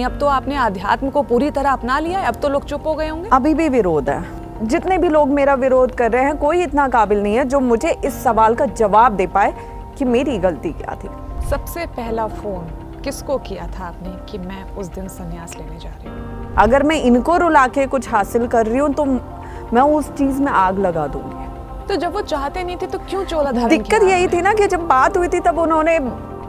अब तो आपने अध्यात्म को पूरी तरह अपना लिया है, अब तो लोग चुप हो गए होंगे। अभी भी विरोध है। जितने भी लोग मेरा विरोध कर रहे हैं, कोई इतना काबिल नहीं है जो मुझे इस सवाल का जवाब दे पाए कि मेरी गलती क्या थी। सबसे पहला फोन किसको किया था आपने कि मैं उस दिन संन्यास लेने जा रही हूँ? अगर मैं इनको रुला के कुछ हासिल कर रही हूँ तो मैं उस चीज में आग लगा दूंगी। तो जब वो चाहते नहीं थे तो क्यों चोला धारण दिक्कत किया यही थी ना कि जब बात हुई थी तब उन्होंने,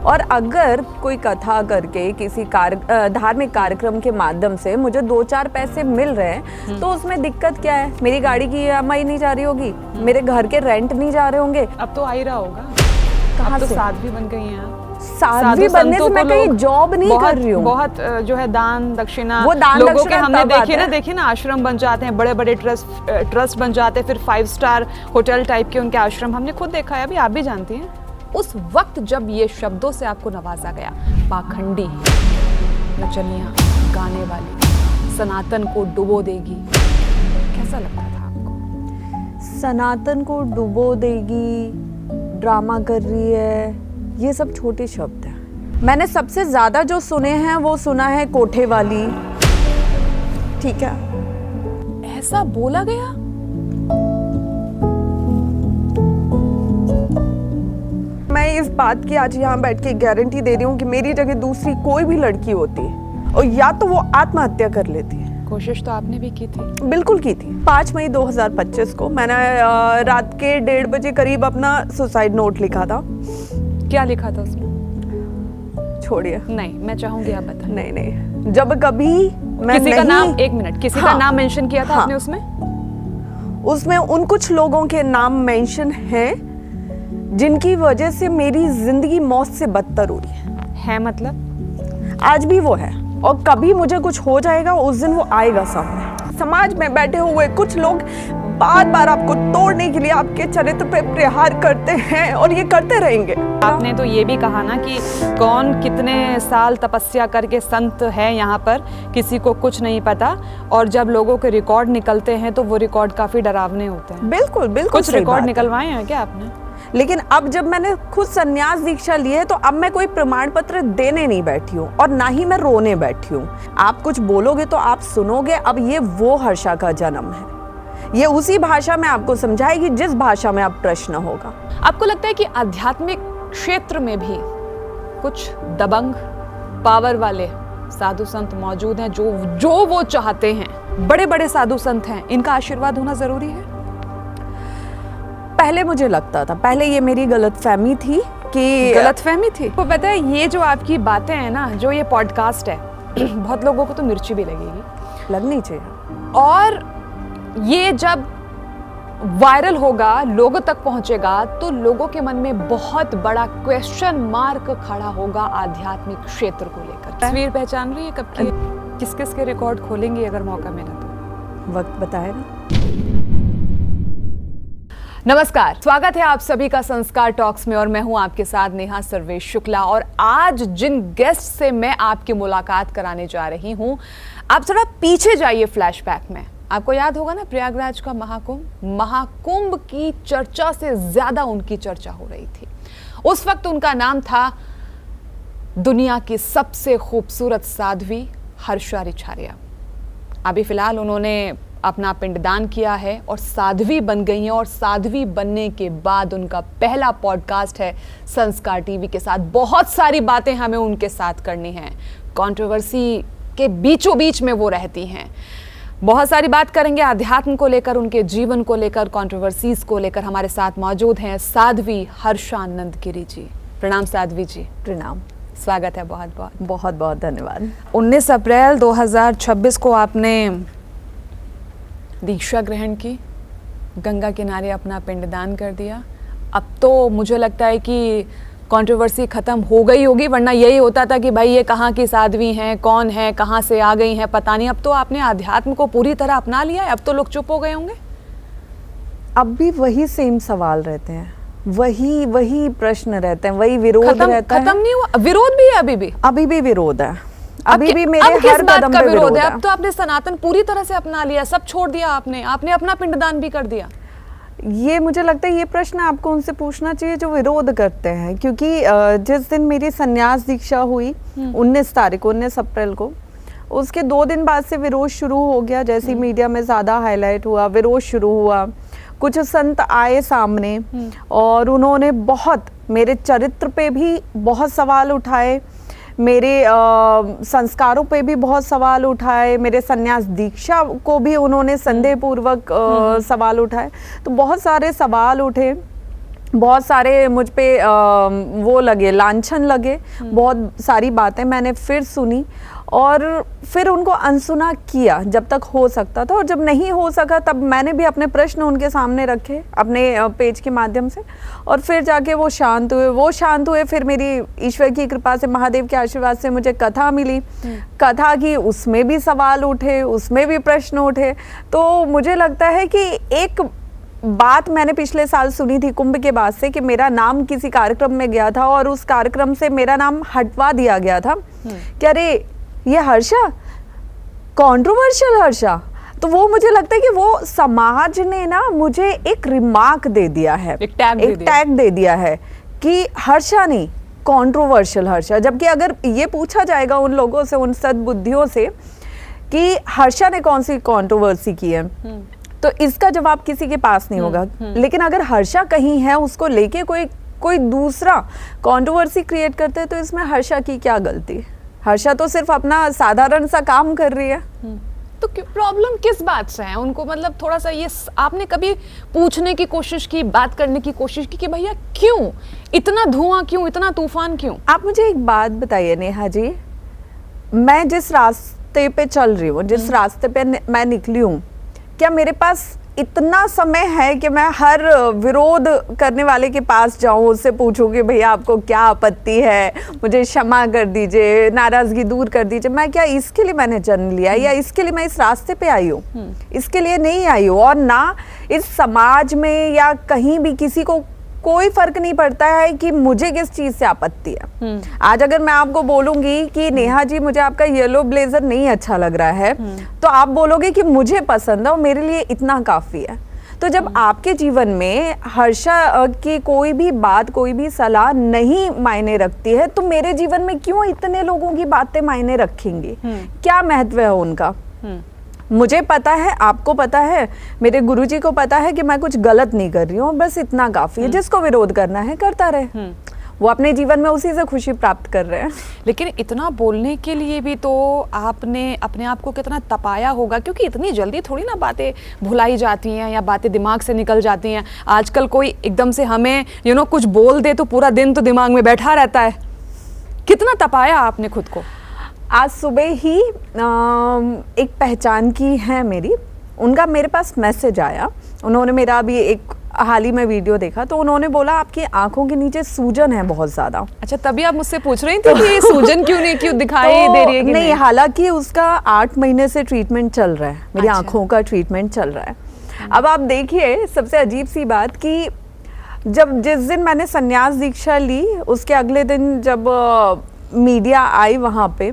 और अगर कोई कथा करके किसी धार्मिक कार्यक्रम के माध्यम से मुझे 2-4 पैसे मिल रहे हैं तो उसमें दिक्कत क्या है? मेरी गाड़ी की EMI नहीं जा रही होगी, मेरे घर के रेंट नहीं जा रहे होंगे। अब तो आ ही रहा होगा। कहाँ अब तो से? साध्वी बन गई हैं आप। साध्वी बनने से मैं कहीं जॉब नहीं कर रही हूँ। बहुत जो है दान दक्षिणा, वो दान लोगों दक्षिणा के हमने तब देखिए ना आश्रम बन जाते हैं, बड़े बड़े ट्रस्ट बन जाते हैं, फिर 5 स्टार होटल टाइप के उनके आश्रम हमने खुद देखा है, अभी आप भी जानती हैं। उस वक्त जब ये शब्दों से आपको नवाजा गया, पाखंडी, नचनिया, गाने वाली, सनातन को डुबो देगी, कैसा लगता था आपको? सनातन को डुबो देगी, ड्रामा कर रही है, ये सब छोटे शब्द हैं। मैंने सबसे ज्यादा जो सुने हैं वो सुना है कोठे वाली। ठीक है, ऐसा बोला गया? मैं इस बात की आज यहाँ बैठ के गारंटी दे रही हूँ कि मेरी जगह दूसरी कोई भी लड़की होती और या तो वो आत्महत्या कर लेती है। कोशिश तो आपने भी की थी। बिल्कुल की थी। 5 मई 2025 को मैंने रात के 1:30 बजे करीब अपना सुसाइड नोट लिखा था। क्या लिखा था उसमें? छोड़िए, नहीं, मैं चाहूंगी आप बताएं। नहीं, जब कभी मैं किसी का नाम, एक मिनट, किसी का नाम मेंशन किया था आपने उसमें उन कुछ लोगों के नाम मेंशन हैं जिनकी वजह से मेरी जिंदगी मौत से बदतर हुई है। मतलब आज भी वो है और कभी मुझे कुछ हो जाएगा उस दिन वो आएगा सामने। समाज में बैठे हुए कुछ लोग बार बार आपको तोड़ने के लिए आपके चरित्र पे प्रहार करते हैं और ये करते रहेंगे। आपने तो ये भी कहा ना कि कौन कितने साल तपस्या करके संत है यहाँ पर, किसी को कुछ नहीं पता, और जब लोगों के रिकॉर्ड निकलते हैं तो वो रिकॉर्ड काफी डरावने होते हैं। बिल्कुल बिल्कुल, कुछ रिकॉर्ड निकलवाए हैं क्या आपने? लेकिन अब जब मैंने खुद संन्यास दीक्षा ली है तो अब मैं कोई प्रमाण पत्र देने नहीं बैठी हूँ और ना ही मैं रोने बैठी हूँ। आप कुछ बोलोगे तो आप सुनोगे। अब ये वो हर्षा का जन्म है, ये उसी भाषा में आपको समझाएगी जिस भाषा में आप प्रश्न होगा। आपको लगता है कि आध्यात्मिक क्षेत्र में भी कुछ दबंग पावर वाले साधु संत मौजूद हैं जो वो चाहते हैं? बड़े बड़े साधु संत हैं, इनका आशीर्वाद होना जरूरी है? पहले मुझे लगता था, पहले ये मेरी गलतफहमी थी कि गलतफहमी थी। तो पता है ये जो आपकी बातें हैं ना, जो ये पॉडकास्ट है बहुत लोगों को तो मिर्ची भी लगेगी, लगनी चाहिए, और ये जब वायरल होगा, लोगों तक पहुंचेगा, तो लोगों के मन में बहुत बड़ा क्वेश्चन मार्क खड़ा होगा आध्यात्मिक क्षेत्र को लेकर। तस्वीर पहचान रही है कब की? किस किस के रिकॉर्ड खोलेंगे अगर मौका मिला तो? वक्त बताएगा। नमस्कार, स्वागत है आप सभी का संस्कार टॉक्स में, और मैं हूं आपके साथ नेहा सर्वेश शुक्ला। और आज जिन गेस्ट से मैं आपकी मुलाकात कराने जा रही हूं, आप जरा पीछे जाइए फ्लैशबैक में। आपको याद होगा ना प्रयागराज का महाकुंभ की चर्चा से ज्यादा उनकी चर्चा हो रही थी। उस वक्त उनका नाम था दुनिया की सबसे खूबसूरत साध्वी हर्षा रिछारिया। अभी फिलहाल उन्होंने अपना पिंडदान किया है और साध्वी बन गई हैं, और साध्वी बनने के बाद उनका पहला पॉडकास्ट है संस्कार टीवी के साथ। बहुत सारी बातें हमें उनके साथ करनी हैं, कंट्रोवर्सी के बीचों बीच में वो रहती हैं। बहुत सारी बात करेंगे अध्यात्म को लेकर, उनके जीवन को लेकर, कंट्रोवर्सीज को लेकर। हमारे साथ मौजूद हैं साध्वी हर्षा नंदगिरी जी। प्रणाम साध्वी जी। प्रणाम, स्वागत है, बहुत बहुत बहुत बहुत धन्यवाद। 19 अप्रैल 2026 को आपने दीक्षा ग्रहण की, गंगा किनारे अपना पिंडदान कर दिया। अब तो मुझे लगता है कि कंट्रोवर्सी खत्म हो गई होगी, वरना यही होता था कि भाई ये कहाँ की साध्वी हैं, कौन है, कहाँ से आ गई हैं, पता नहीं। अब तो आपने अध्यात्म को पूरी तरह अपना लिया है, अब तो लोग चुप हो गए होंगे। अब भी वही सेम सवाल रहते हैं, वही प्रश्न रहते हैं, वही विरोध रहता है। खत्म नहीं हुआ? विरोध भी है अभी भी विरोध है, अभी भी मेरे अब किस हर बात कदम का पे विरोध है? है। अब तो आपने सनातन पूरी तरह से अपना लिया, सब छोड़ दिया आपने अपना पिंडदान भी कर दिया। ये मुझे लगता है ये प्रश्न आपको उनसे पूछना चाहिए जो विरोध करते हैं, क्योंकि जिस दिन मेरी संन्यास दीक्षा हुई 19 अप्रैल को, उसके 2 दिन बाद से विरोध शुरू हो गया। जैसे मीडिया में ज़्यादा हाईलाइट हुआ, विरोध शुरू हुआ, कुछ संत आए सामने और उन्होंने बहुत मेरे चरित्र पे भी बहुत सवाल उठाए, मेरे संस्कारों पे भी बहुत सवाल उठाए, मेरे संन्यास दीक्षा को भी उन्होंने संदेहपूर्वक सवाल उठाए। तो बहुत सारे सवाल उठे, बहुत सारे मुझ पे वो लगे, लांछन लगे, बहुत सारी बातें मैंने फिर सुनी और फिर उनको अनसुना किया जब तक हो सकता था, और जब नहीं हो सका तब मैंने भी अपने प्रश्न उनके सामने रखे अपने पेज के माध्यम से, और फिर जाके वो शांत हुए। फिर मेरी ईश्वर की कृपा से, महादेव के आशीर्वाद से मुझे कथा मिली, कथा की उसमें भी सवाल उठे, उसमें भी प्रश्न उठे। तो मुझे लगता है कि एक बात मैंने पिछले साल सुनी थी कुंभ के बाद से, कि मेरा नाम किसी कार्यक्रम में गया था और उस कार्यक्रम से मेरा नाम हटवा दिया गया था कि अरे ये हर्षा, कंट्रोवर्शियल हर्षा। तो वो मुझे लगता है कि वो समाज ने ना मुझे एक रिमार्क दे दिया है, एक टैग दे दिया है कि हर्षा नहीं, कंट्रोवर्शियल हर्षा। जबकि अगर ये पूछा जाएगा उन लोगों से, उन सद्बुद्धियों से कि हर्षा ने कौन सी कंट्रोवर्सी की है, तो इसका जवाब किसी के पास नहीं होगा। लेकिन अगर हर्षा कहीं है, उसको लेके कोई दूसरा कंट्रोवर्सी क्रिएट करते हैं, तो इसमें हर्षा की क्या गलती है? हर्षा तो सिर्फ अपना साधारण सा काम कर रही है। तो प्रॉब्लम किस बात से है उनको? मतलब थोड़ा सा ये आपने कभी पूछने की कोशिश की, बात करने की कोशिश की कि भैया क्यों इतना धुआं, क्यों इतना तूफान, क्यों? आप मुझे एक बात बताइए नेहा जी, मैं जिस रास्ते पे चल रही हूँ, जिस रास्ते पे मैं निकली हूँ, क्या मेरे पास इतना समय है कि मैं हर विरोध करने वाले के पास जाऊं, उससे पूछूं कि भैया आपको क्या आपत्ति है, मुझे क्षमा कर दीजिए, नाराजगी दूर कर दीजिए? मैं क्या इसके लिए मैंने जन्म लिया, या इसके लिए मैं इस रास्ते पे आई हूँ? इसके लिए नहीं आई हूँ। और ना इस समाज में या कहीं भी किसी को कोई फर्क नहीं पड़ता है कि मुझे किस चीज से आपत्ति है। आज अगर मैं आपको बोलूंगी कि नेहा जी मुझे आपका येलो ब्लेजर नहीं अच्छा लग रहा है, तो आप बोलोगे कि मुझे पसंद है और मेरे लिए इतना काफी है। तो जब आपके जीवन में हर्षा की कोई भी बात, कोई भी सलाह नहीं मायने रखती है, तो मेरे जीवन में क्यों इतने लोगों की बातें मायने रखेंगी? क्या महत्व है उनका? मुझे पता है, आपको पता है, मेरे गुरुजी को पता है कि मैं कुछ गलत नहीं कर रही हूँ, बस इतना काफी है। जिसको विरोध करना है करता रहे, वो अपने जीवन में उसी से खुशी प्राप्त कर रहे हैं। लेकिन इतना बोलने के लिए भी तो आपने अपने आप को कितना तपाया होगा, क्योंकि इतनी जल्दी थोड़ी ना बातें भुलाई जाती हैं या बातें दिमाग से निकल जाती हैं। आजकल कोई एकदम से हमें कुछ बोल दे तो पूरा दिन तो दिमाग में बैठा रहता है। कितना तपाया आपने खुद को? आज सुबह ही एक पहचान की है मेरी, उनका मेरे पास मैसेज आया। उन्होंने मेरा अभी एक हाल ही में वीडियो देखा, तो उन्होंने बोला आपकी आंखों के नीचे सूजन है बहुत ज्यादा। अच्छा, तभी आप मुझसे पूछ रही थी कि ये सूजन क्यों दिखाई दे रही है कि नहीं? हालांकि उसका 8 महीने से ट्रीटमेंट चल रहा है, मेरी आंखों का ट्रीटमेंट चल रहा है। अब आप देखिए, सबसे अजीब सी बात कि जिस दिन मैंने संन्यास दीक्षा ली, उसके अगले दिन जब मीडिया आई वहां पे,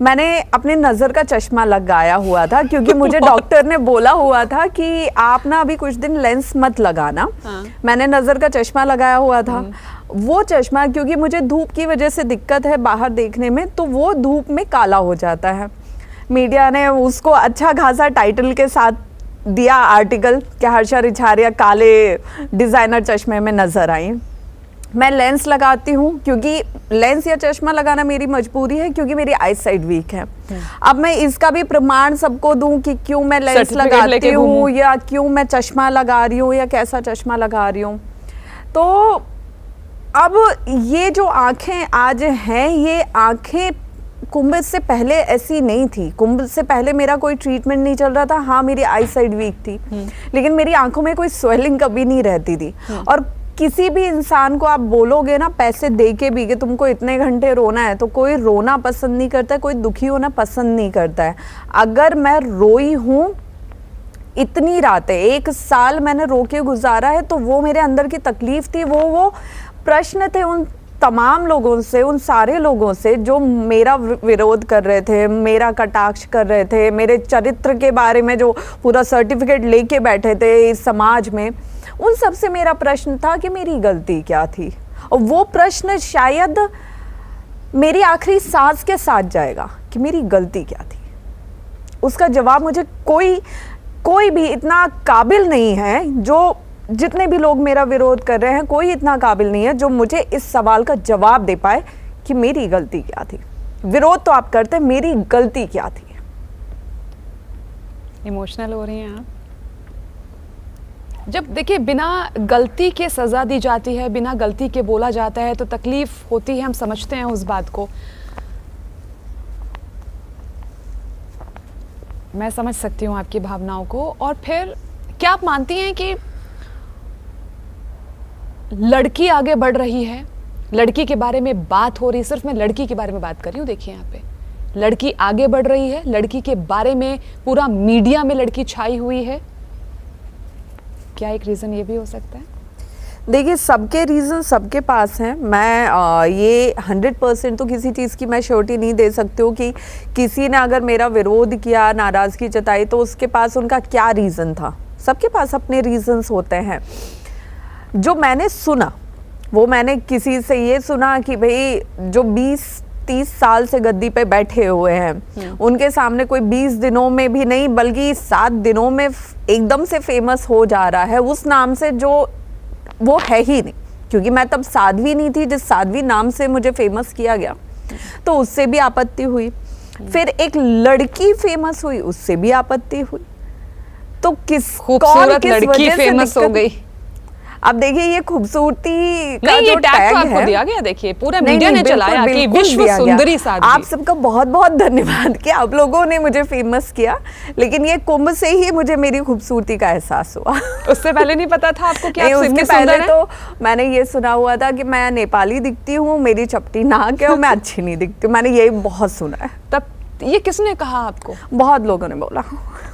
मैंने अपने नजर का चश्मा लगाया हुआ था, क्योंकि मुझे डॉक्टर ने बोला हुआ था कि आप ना अभी कुछ दिन लेंस मत लगाना। मैंने नजर का चश्मा लगाया हुआ था। वो चश्मा, क्योंकि मुझे धूप की वजह से दिक्कत है बाहर देखने में, तो वो धूप में काला हो जाता है। मीडिया ने उसको अच्छा खासा टाइटल के साथ दिया आर्टिकल कि हर्षा रिछारिया काले डिजाइनर चश्मे में नजर आई। मैं लेंस लगाती हूँ, क्योंकि लेंस या चश्मा लगाना मेरी मजबूरी है, क्योंकि मेरी आई साइड वीक है। अब मैं इसका भी प्रमाण सबको दूं कि क्यों मैं लेंस लगाती हूँ, या क्यों मैं चश्मा लगा रही हूँ, या कैसा चश्मा लगा रही हूँ। तो अब ये जो आंखें आज हैं, ये आंखें कुंभ से पहले ऐसी नहीं थी। कुंभ से पहले मेरा कोई ट्रीटमेंट नहीं चल रहा था। हाँ, मेरी आई साइड वीक थी, लेकिन मेरी आंखों में कोई स्वेलिंग कभी नहीं रहती थी। और किसी भी इंसान को आप बोलोगे ना पैसे दे के भी कि तुमको इतने घंटे रोना है, तो कोई रोना पसंद नहीं करता है, कोई दुखी होना पसंद नहीं करता है। अगर मैं रोई हूँ इतनी रातें, 1 साल मैंने रो के गुजारा है, तो वो मेरे अंदर की तकलीफ थी, वो प्रश्न थे उन तमाम लोगों से, उन सारे लोगों से जो मेरा विरोध कर रहे थे, मेरा कटाक्ष कर रहे थे, मेरे चरित्र के बारे में जो पूरा सर्टिफिकेट लेके बैठे थे इस समाज में। उन सब से मेरा प्रश्न था कि मेरी गलती क्या थी, और वो प्रश्न शायद मेरी आखिरी सांस के साथ जाएगा कि मेरी गलती क्या थी। उसका जवाब मुझे कोई भी इतना काबिल नहीं है, जो जितने भी लोग मेरा विरोध कर रहे हैं, कोई इतना काबिल नहीं है जो मुझे इस सवाल का जवाब दे पाए कि मेरी गलती क्या थी। विरोध तो आप करते, मेरी गलती क्या थी। इमोशनल हो रही हैं आप। जब देखिए बिना गलती के सजा दी जाती है, बिना गलती के बोला जाता है तो तकलीफ होती है, हम समझते हैं उस बात को। मैं समझ सकती हूँ आपकी भावनाओं को। और फिर क्या आप मानती हैं कि लड़की आगे बढ़ रही है, लड़की के बारे में बात हो रही है, सिर्फ मैं लड़की के बारे में बात कर रही हूँ, देखिए यहाँ पे लड़की आगे बढ़ रही है, लड़की के बारे में पूरा मीडिया में लड़की छाई हुई है, क्या एक रीजन ये भी हो सकता है? देखिए, सबके रीज़न सबके पास हैं। मैं ये 100% तो किसी चीज़ की मैं श्योरिटी नहीं दे सकती हूँ कि किसी ने अगर मेरा विरोध किया, नाराज़गी जताई, तो उसके पास उनका क्या रीज़न था। सबके पास अपने रीजंस होते हैं। जो मैंने सुना वो मैंने किसी से ये सुना कि भाई जो 20-30 साल से गद्दी पे बैठे हुए हैं, उनके सामने कोई 20 दिनों में भी नहीं बल्कि 7 दिनों में एकदम से फेमस हो जा रहा है उस नाम से जो वो है ही नहीं। क्योंकि मैं तब साध्वी नहीं थी जिस साध्वी नाम से मुझे फेमस किया गया, तो उससे भी आपत्ति हुई। फिर एक लड़की फेमस हुई, उससे भी आपत्ति हुई। तो खूबसूरत लड़की फेमस हो गई। अब देखिए ये खूबसूरती का नहीं, जो ये टैग टैग तो आपको है, दिया गया, देखिए पूरा मीडिया ने चलाया कि विश्व सुंदरी साध्वी। आप सबका बहुत बहुत धन्यवाद कि आप लोगों ने मुझे फेमस किया, लेकिन ये कुंभ से ही मुझे मेरी खूबसूरती का एहसास हुआ। उससे पहले नहीं पता था आपको कि आप उसके इतनी पहले सुंदर हैं? तो मैंने ये सुना हुआ था कि मैं नेपाली दिखती हूँ, मेरी चपटी नाक है और मैं अच्छी नहीं दिखती हूँ। मैंने ये बहुत सुना है। तब ये किसने कहा आपको? बहुत लोगों ने बोला।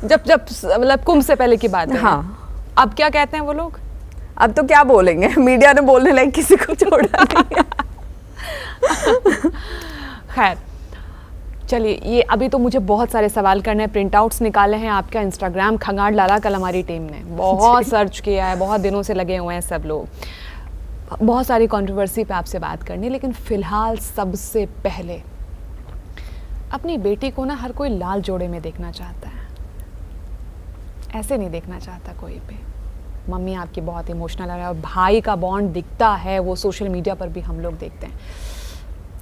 जब मतलब कुंभ से पहले की बात है। हाँ। अब क्या कहते हैं वो लोग? अब तो क्या बोलेंगे, मीडिया ने बोलने लायक किसी को छोड़ा नहीं। खैर चलिए, ये अभी तो मुझे बहुत सारे सवाल करने हैं, प्रिंट आउट्स निकाले हैं आपका इंस्टाग्राम खंगाड़ लाला कल हमारी टीम ने बहुत सर्च किया है, बहुत दिनों से लगे हुए हैं सब लोग, बहुत सारी कंट्रोवर्सी पे आपसे बात करनी। लेकिन फिलहाल सबसे पहले अपनी बेटी को ना हर कोई लाल जोड़े में देखना चाहता है, ऐसे नहीं देखना चाहता कोई भी। मम्मी आपकी बहुत इमोशनल है और भाई का बॉन्ड दिखता है, वो सोशल मीडिया पर भी हम लोग देखते हैं।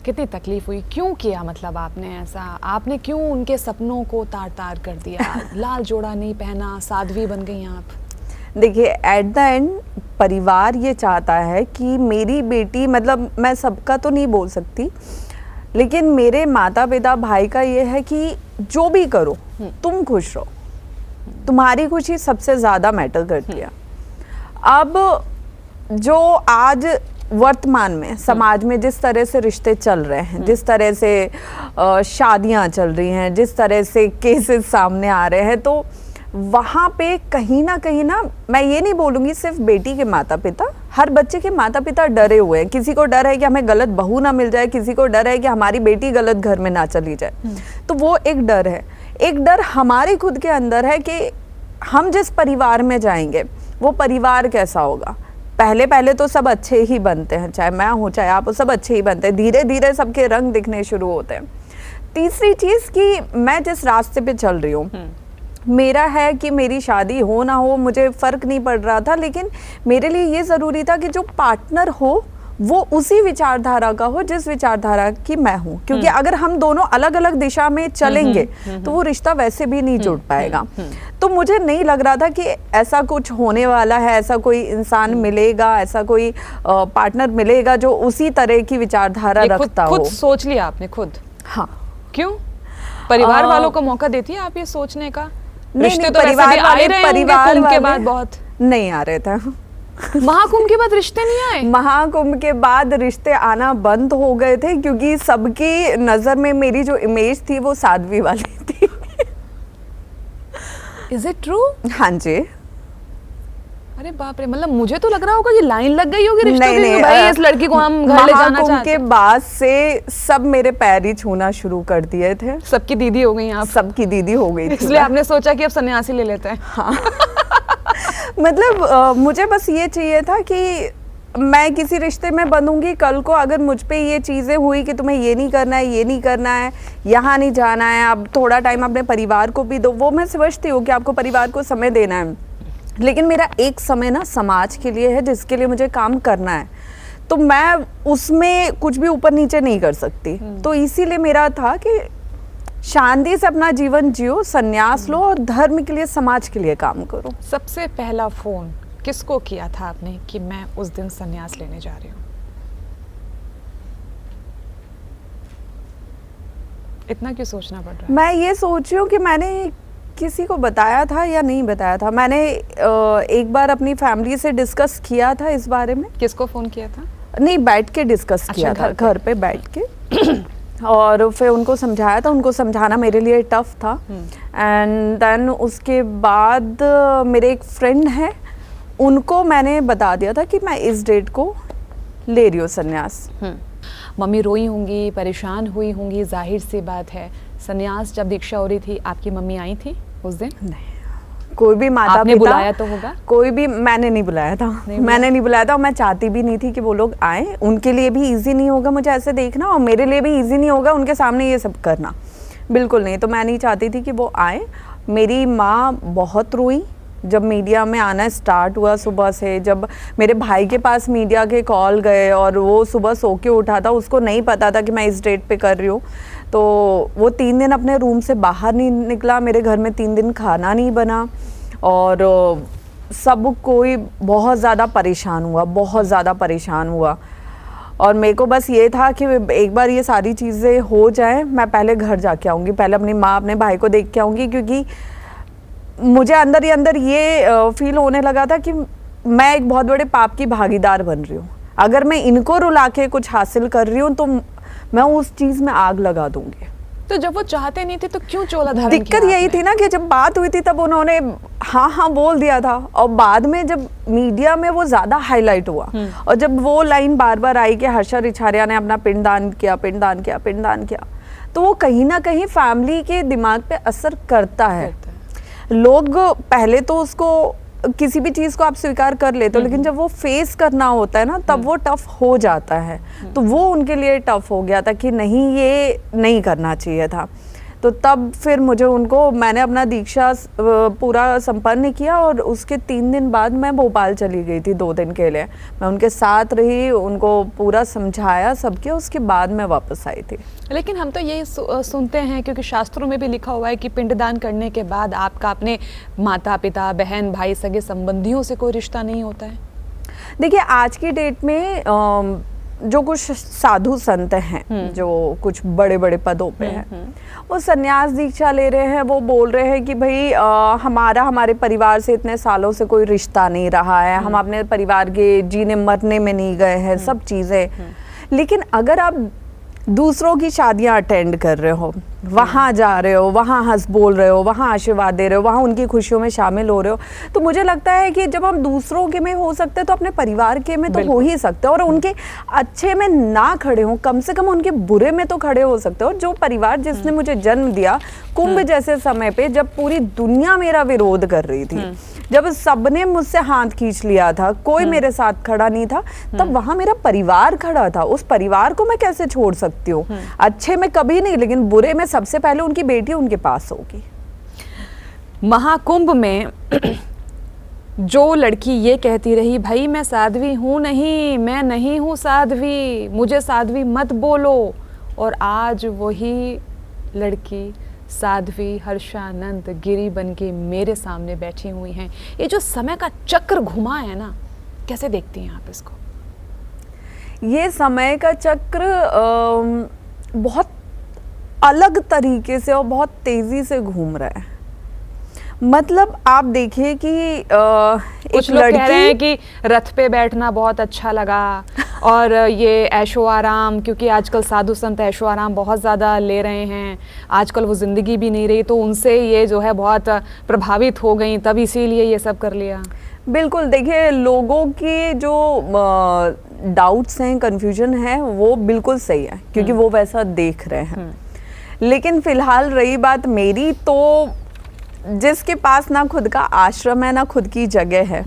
कितनी तकलीफ हुई, क्यों किया मतलब आपने ऐसा? आपने क्यों उनके सपनों को तार तार कर दिया? लाल जोड़ा नहीं पहना, साध्वी बन गई आप। देखिए, एट द एंड परिवार ये चाहता है कि मेरी बेटी, मतलब मैं सबका तो नहीं बोल सकती, लेकिन मेरे माता पिता भाई का ये है कि जो भी करो तुम खुश रहो, तुम्हारी खुशी सबसे ज़्यादा मैटर करती है। अब जो आज वर्तमान में समाज में जिस तरह से रिश्ते चल रहे हैं, जिस तरह से शादियां चल रही हैं, जिस तरह से केसेस सामने आ रहे हैं, तो वहाँ पे कहीं ना मैं ये नहीं बोलूँगी सिर्फ बेटी के माता पिता, हर बच्चे के माता पिता डरे हुए हैं। किसी को डर है कि हमें गलत बहू ना मिल जाए, किसी को डर है कि हमारी बेटी गलत घर में ना चली जाए। तो वो एक डर है। एक डर हमारे खुद के अंदर है कि हम जिस परिवार में जाएंगे वो परिवार कैसा होगा। पहले तो सब अच्छे ही बनते हैं, चाहे मैं हूँ चाहे आप हो, सब अच्छे ही बनते हैं। धीरे धीरे सबके रंग दिखने शुरू होते हैं। तीसरी चीज़ कि मैं जिस रास्ते पे चल रही हूँ, मेरा है कि मेरी शादी हो ना हो मुझे फ़र्क नहीं पड़ रहा था, लेकिन मेरे लिए ये ज़रूरी था कि जो पार्टनर हो वो उसी विचारधारा का हो जिस विचारधारा की मैं हूँ। क्योंकि अगर हम दोनों अलग अलग दिशा में चलेंगे तो वो रिश्ता वैसे भी नहीं जुड़ पाएगा। तो मुझे नहीं लग रहा था कि ऐसा कुछ होने वाला है, ऐसा कोई इंसान मिलेगा, ऐसा कोई पार्टनर मिलेगा जो उसी तरह की विचारधारा रखता हो। खुद सोच लिया आपने खुद? हाँ। क्यों? परिवार वालों को मौका देती है आप ये सोचने का? नहीं, परिवार वाले कुंभ के बाद बहुत नहीं आ रहे थे। महाकुंभ के बाद रिश्ते नहीं आए? महाकुंभ के बाद रिश्ते आना बंद हो गए थे क्योंकि सबकी नजर में मेरी जो इमेज थी वो साध्वी वाली थी। Is it true? हाँ जी। अरे बाप रे, मतलब मुझे तो लग रहा होगा कि लाइन लग गई होगी रिश्तों की। नहीं, भाई इस लड़की को हम घर ले जाना चाहते हैं। के बाद से सब मेरे पैर ही छूना शुरू कर दिए थे। सबकी दीदी हो गई आप? सबकी दीदी हो गई थी। इसलिए आपने सोचा कि अब सन्यासी ले लेते हैं। हाँ। मतलब मुझे बस ये चाहिए था कि मैं किसी रिश्ते में बंधूंगी, कल को अगर मुझ पे ये चीज़ें हुई कि तुम्हें ये नहीं करना है, ये नहीं करना है, यहाँ नहीं जाना है, अब थोड़ा टाइम अपने परिवार को भी दो, वो मैं समझती हूँ कि आपको परिवार को समय देना है, लेकिन मेरा एक समय ना समाज के लिए है जिसके लिए मुझे काम करना है, तो मैं उसमें कुछ भी ऊपर नीचे नहीं कर सकती। तो इसीलिए मेरा था कि शांति से अपना जीवन जियो, संन्यास लो और धर्म के लिए, समाज के लिए काम करो। सबसे पहला फोन किसको किया था आपने कि मैं उस दिन संन्यास लेने जा रही हूँ? इतना क्यों सोचना पड़ रहा है? मैं ये सोच रही हूँ कि मैंने किसी को बताया था या नहीं बताया था। मैंने एक बार अपनी फैमिली से डिस्कस किया था इस बारे में। किसको फोन किया था? नहीं, बैठ के डिस्कस किया था, घर पे बैठ के और फिर उनको समझाया था। उनको समझाना मेरे लिए टफ था। एंड देन उसके बाद मेरे एक फ्रेंड है, उनको मैंने बता दिया था कि मैं इस डेट को ले रही हूँ संन्यास। मम्मी रोई होंगी, परेशान हुई होंगी, जाहिर सी बात है। संन्यास जब दीक्षा हो रही थी, आपकी मम्मी आई थी उस दिन? नहीं, कोई भी माता आपने पिता बुलाया तो होगा? कोई भी, मैंने नहीं बुलाया था। मैंने नहीं बुलाया था और मैं चाहती भी नहीं थी कि वो लोग आए। उनके लिए भी इजी नहीं होगा मुझे ऐसे देखना, और मेरे लिए भी इजी नहीं होगा उनके सामने ये सब करना, बिल्कुल नहीं। तो मैं नहीं चाहती थी कि वो आए। मेरी माँ बहुत रोई जब मीडिया में आना स्टार्ट हुआ सुबह से। जब मेरे भाई के पास मीडिया के कॉल गए और वो सुबह सो के उठा था, उसको नहीं पता था कि मैं इस डेट पे कर रही हूँ, तो वो 3 दिन अपने रूम से बाहर नहीं निकला। मेरे घर में 3 दिन खाना नहीं बना और सब कोई बहुत ज़्यादा परेशान हुआ, बहुत ज़्यादा परेशान हुआ। और मेरे को बस ये था कि एक बार ये सारी चीज़ें हो जाए, मैं पहले घर जाके आऊँगी, पहले अपनी माँ अपने भाई को देख के आऊँगी, क्योंकि मुझे अंदर ही अंदर ये फील होने लगा था कि मैं एक बहुत बड़े पाप की भागीदार बन रही हूँ। अगर मैं इनको रुला के कुछ हासिल कर रही हूँ तो मैं उस चीज़ में आग लगा दूंगी। तो जब वो चाहते नहीं थे तो क्यों चोला धारण दिक्कत किया यही थी ना कि जब बात हुई थी तब उन्होंने हाँ हाँ बोल दिया था, और बाद में जब मीडिया में वो ज़्यादा हाईलाइट हुआ और जब वो लाइन बार बार आई कि हर्षा रिछारिया ने अपना पिंडदान किया, पिंडदान किया, पिंडदान किया, तो वो कहीं ना कहीं फैमिली के दिमाग पे असर करता है। लोग पहले तो उसको किसी भी चीज़ को आप स्वीकार कर लेते हो, लेकिन जब वो फेस करना होता है ना, तब वो टफ हो जाता है। तो वो उनके लिए टफ हो गया था कि नहीं, ये नहीं करना चाहिए था। तो तब फिर मैंने अपना दीक्षा पूरा संपन्न किया और उसके 3 दिन बाद मैं भोपाल चली गई थी 2 दिन के लिए। मैं उनके साथ रही, उनको पूरा समझाया सबके, उसके बाद मैं वापस आई थी। लेकिन हम तो यही सुनते हैं, क्योंकि शास्त्रों में भी लिखा हुआ है कि पिंडदान करने के बाद आपका अपने माता पिता, बहन भाई, सगे संबंधियों से कोई रिश्ता नहीं होता है। देखिए, आज की डेट में जो कुछ साधु संत हैं, जो कुछ बड़े बड़े पदों पे हैं, वो संन्यास दीक्षा ले रहे हैं। वो बोल रहे हैं कि भाई हमारे परिवार से इतने सालों से कोई रिश्ता नहीं रहा है, हम अपने परिवार के जीने मरने में नहीं गए हैं, सब चीज़ें। लेकिन अगर आप दूसरों की शादियां अटेंड कर रहे हो, वहाँ जा रहे हो, वहाँ हंस बोल रहे हो, वहाँ आशीर्वाद दे रहे हो, वहाँ उनकी खुशियों में शामिल हो रहे हो, तो मुझे लगता है कि जब हम दूसरों के में हो सकते हैं तो अपने परिवार के में तो हो ही सकते हैं। और उनके अच्छे में ना खड़े हो, कम से कम उनके बुरे में तो खड़े हो सकते हो। जो परिवार जिसने मुझे जन्म दिया, कुंभ जैसे समय पे जब पूरी दुनिया मेरा विरोध कर रही थी, जब सबने मुझसे हाथ खींच लिया था, कोई मेरे साथ खड़ा नहीं था, तब वहां मेरा परिवार खड़ा था। उस परिवार को मैं कैसे छोड़ सकती हूँ? अच्छे में कभी नहीं, लेकिन बुरे में सबसे पहले उनकी बेटी उनके पास होगी। महाकुंभ में जो लड़की ये कहती रही, भाई मैं साध्वी हूँ नहीं, मैं नहीं हूँ साध्वी, मुझे साध्वी मत बोलो, और आज वही लड़की साध्वी हर्षानंद गिरी बन के मेरे सामने बैठी हुई हैं। ये जो समय का चक्र घुमा है ना, कैसे देखती हैं आप इसको? ये समय का चक्र बहुत अलग तरीके से और बहुत तेजी से घूम रहा है। मतलब आप देखिए कि कुछ लोग कह रहे हैं कि रथ पे बैठना बहुत अच्छा लगा और ये ऐशो आराम, क्योंकि आजकल साधु संत ऐशो आराम बहुत ज़्यादा ले रहे हैं, आजकल वो ज़िंदगी भी नहीं रही, तो उनसे ये जो है बहुत प्रभावित हो गई, तब इसीलिए ये सब कर लिया। बिल्कुल, देखिए लोगों के जो डाउट्स हैं, कन्फ्यूजन है, वो बिल्कुल सही है, क्योंकि वो वैसा देख रहे हैं। लेकिन फिलहाल रही बात मेरी, तो जिसके पास ना खुद का आश्रम है ना खुद की जगह है,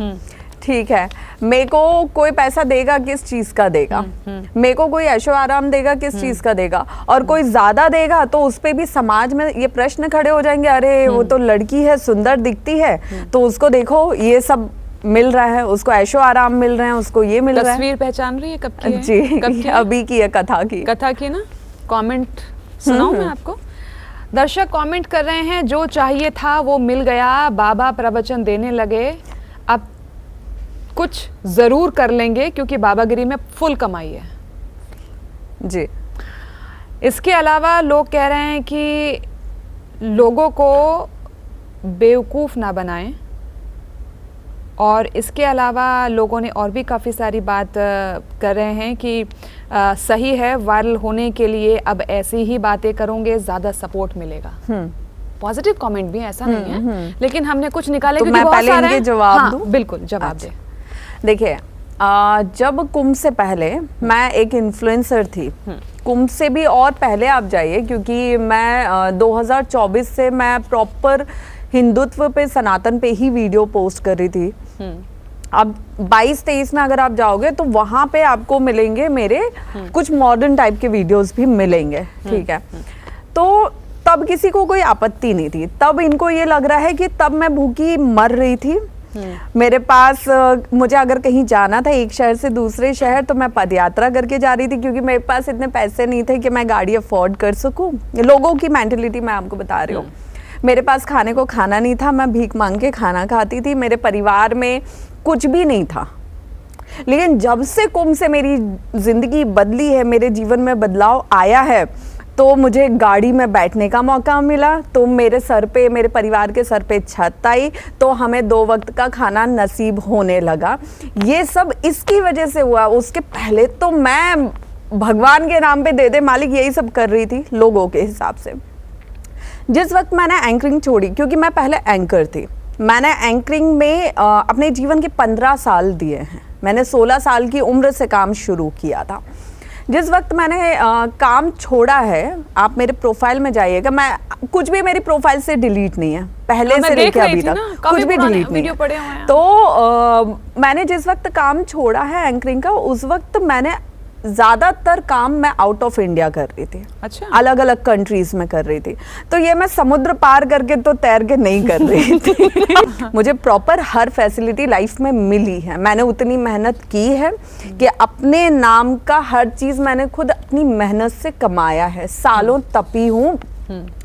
ठीक है, मेरे को कोई पैसा देगा किस चीज का देगा, मेरे को कोई ऐशो आराम देगा किस चीज का देगा, और कोई ज्यादा देगा तो उस पे भी समाज में ये प्रश्न खड़े हो जाएंगे, अरे वो तो लड़की है, सुंदर दिखती है, तो उसको देखो ये सब मिल रहा है, उसको ऐशो आराम मिल रहे हैं, उसको ये मिल रहा है। तस्वीर पहचान रही है कब की है? जी, कब की है? अभी की है, कथा की ना। कमेंट सुनाऊं मैं आपको? दर्शक कमेंट कर रहे हैं, जो चाहिए था वो मिल गया, बाबा प्रवचन देने लगे, अब कुछ जरूर कर लेंगे क्योंकि बाबागिरी में फुल कमाई है। जी। इसके अलावा लोग कह रहे हैं कि लोगों को बेवकूफ ना बनाएं, और इसके अलावा लोगों ने और भी काफ़ी सारी बात कर रहे हैं कि सही है, वायरल होने के लिए अब ऐसी ही बातें करोगे, ज़्यादा सपोर्ट मिलेगा। पॉजिटिव कमेंट भी ऐसा नहीं है, लेकिन हमने कुछ निकाले तो क्योंकि मैं बहुत पहले सारे इनके हैं। जवाब हाँ, दूं? बिल्कुल जवाब दे। देखिए, जब कुंभ से पहले मैं एक इन्फ्लुएंसर थी, कुंभ से भी और पहले आप जाइए, क्योंकि मैं 2024 से मैं प्रॉपर हिंदुत्व पे, सनातन पे ही वीडियो पोस्ट कर रही थी। अब 22-23 में अगर आप जाओगे तो वहां पे आपको मिलेंगे मेरे कुछ मॉडर्न टाइप के वीडियोस भी मिलेंगे, ठीक है। तो तब किसी को कोई आपत्ति नहीं थी, तब इनको ये लग रहा है कि तब मैं भूखी मर रही थी। मेरे पास मुझे अगर कहीं जाना था एक शहर से दूसरे शहर, तो मैं पदयात्रा करके जा रही थी, क्योंकि मेरे पास इतने पैसे नहीं थे कि मैं गाड़ी अफोर्ड कर सकूं। लोगों की मेंटेलिटी मैं आपको बता रही हूँ। मेरे पास खाने को खाना नहीं था, मैं भीख मांग के खाना खाती थी, मेरे परिवार में कुछ भी नहीं था। लेकिन जब से कुंभ से मेरी जिंदगी बदली है, मेरे जीवन में बदलाव आया है, तो मुझे गाड़ी में बैठने का मौका मिला, तो मेरे सर पे, मेरे परिवार के सर पे छत आई, तो हमें 2 वक्त का खाना नसीब होने लगा। ये सब इसकी वजह से हुआ। उसके पहले तो मैं भगवान के नाम पे दे दे मालिक, यही सब कर रही थी लोगों के हिसाब से। जिस वक्त मैंने एंकरिंग छोड़ी, क्योंकि मैं पहले एंकर थी, मैंने एंकरिंग में अपने जीवन के 15 साल दिए हैं। मैंने 16 साल की उम्र से काम शुरू किया था। जिस वक्त मैंने काम छोड़ा है, आप मेरे प्रोफाइल में जाइएगा, मैं कुछ भी मेरी प्रोफाइल से डिलीट नहीं है, पहले से लेकर अभी तक कुछ भी डिलीट नहीं है। तो मैंने जिस वक्त काम छोड़ा है एंकरिंग का, उस वक्त मैंने ज्यादातर काम मैं आउट ऑफ इंडिया कर रही थी। अच्छा। अलग अलग कंट्रीज में कर रही थी। तो ये मैं समुद्र पार करके तो तैर के नहीं कर रही थी। मुझे प्रॉपर हर फैसिलिटी लाइफ में मिली है। मैंने उतनी मेहनत की है कि अपने नाम का हर चीज मैंने खुद अपनी मेहनत से कमाया है। सालों तपी हूँ,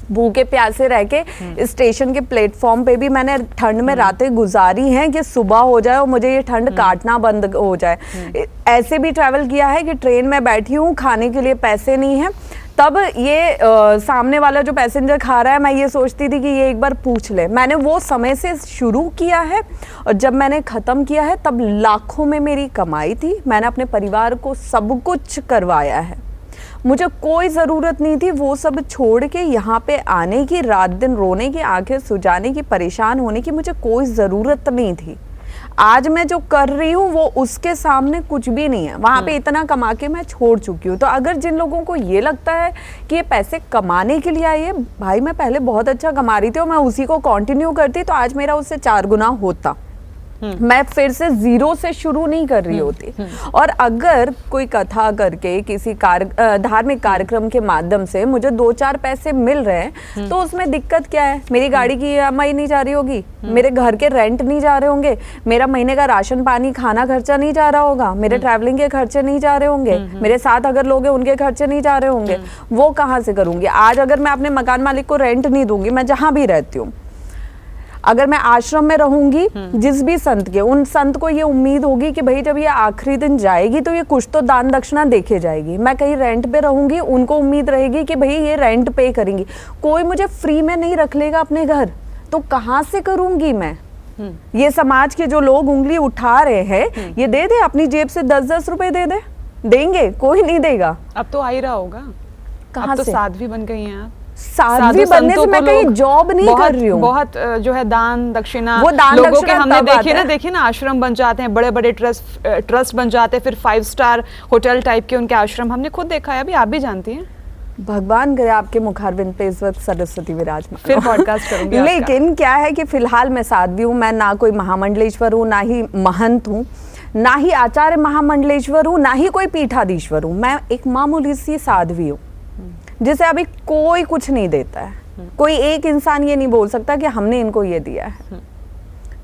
भूखे प्यासे रह के स्टेशन के प्लेटफॉर्म पे भी मैंने ठंड में रातें गुजारी हैं कि सुबह हो जाए और मुझे ये ठंड काटना बंद हो जाए। ऐसे भी ट्रैवल किया है कि ट्रेन में बैठी हूँ, खाने के लिए पैसे नहीं है, तब ये सामने वाला जो पैसेंजर खा रहा है, मैं ये सोचती थी कि ये एक बार पूछ ले। मैंने वो समय से शुरू किया है, और जब मैंने ख़त्म किया है तब लाखों में मेरी कमाई थी। मैंने अपने परिवार को सब कुछ करवाया है। मुझे कोई ज़रूरत नहीं थी वो सब छोड़ के यहाँ पे आने की, रात दिन रोने की, आंखें सुजाने की, परेशान होने की मुझे कोई ज़रूरत नहीं थी। आज मैं जो कर रही हूँ वो उसके सामने कुछ भी नहीं है। वहाँ पे इतना कमा के मैं छोड़ चुकी हूँ। तो अगर जिन लोगों को ये लगता है कि ये पैसे कमाने के लिए आई है, भाई मैं पहले बहुत अच्छा कमा रही थी और मैं उसी को कंटिन्यू करती तो आज मेरा उससे 4 गुना होता। मैं फिर से जीरो से शुरू नहीं कर रही होती। और अगर कोई कथा करके किसी धार्मिक कार्यक्रम के माध्यम से मुझे 2-4 पैसे मिल रहे हैं तो उसमें दिक्कत क्या है? मेरी गाड़ी की EMI नहीं जा रही होगी, मेरे घर के रेंट नहीं जा रहे होंगे, मेरा महीने का राशन पानी खाना खर्चा नहीं जा रहा होगा, मेरे ट्रैवलिंग के खर्चे नहीं जा रहे होंगे, मेरे साथ अगर लोग हैं उनके खर्चे नहीं जा रहे होंगे, वो कहाँ से करूंगी? आज अगर मैं अपने मकान मालिक को रेंट नहीं दूंगी, मैं जहां भी रहती हूँ, अगर मैं आश्रम में रहूंगी, जिस भी संत के, उन संत को ये उम्मीद होगी कि भाई जब ये आखिरी दिन जाएगी तो ये कुछ तो दान दक्षिणा देके जाएगी। मैं कहीं रेंट पे रहूंगी, उनको उम्मीद रहेगी कि भाई ये रेंट पे करेंगी। कोई मुझे फ्री में नहीं रख लेगा अपने घर, तो कहाँ से करूंगी मैं? ये समाज के जो लोग उंगली उठा रहे हैं, ये दे दे अपनी जेब से 10-10 रुपए दे दे, देंगे? कोई नहीं देगा। अब तो आ ही रहा होगा। कहाँ तो से? साध्वी बन गई हैं आप। साध्वी बनने से मैं कहीं जॉब नहीं कर रही हूँ। बहुत जो है दान दक्षिणा, वो दान लोगों दक्षिणा के हमने देखिए ना आश्रम बन जाते हैं, बड़े बड़े ट्रस्ट बन जाते हैं, फिर 5 स्टार होटल टाइप के उनके आश्रम हमने खुद देखा है। अभी आप भी जानती हैं। भगवान करे आपके मुखारविंद पे इस वक्त सरस्वती विराजमान फिर पॉडकास्ट करूंगी आपका। लेकिन क्या है कि फिलहाल मैं साध्वी हूँ, मैं ना कोई महामंडलेश्वर हूँ, ना ही महंत हूँ, ना ही आचार्य महामंडलेश्वर हूँ, ना ही कोई पीठाधीश्वर हूँ। मैं एक मामूली सी साध्वी हूँ जिसे अभी कोई कुछ नहीं देता है। कोई एक इंसान ये नहीं बोल सकता कि हमने इनको ये दिया है।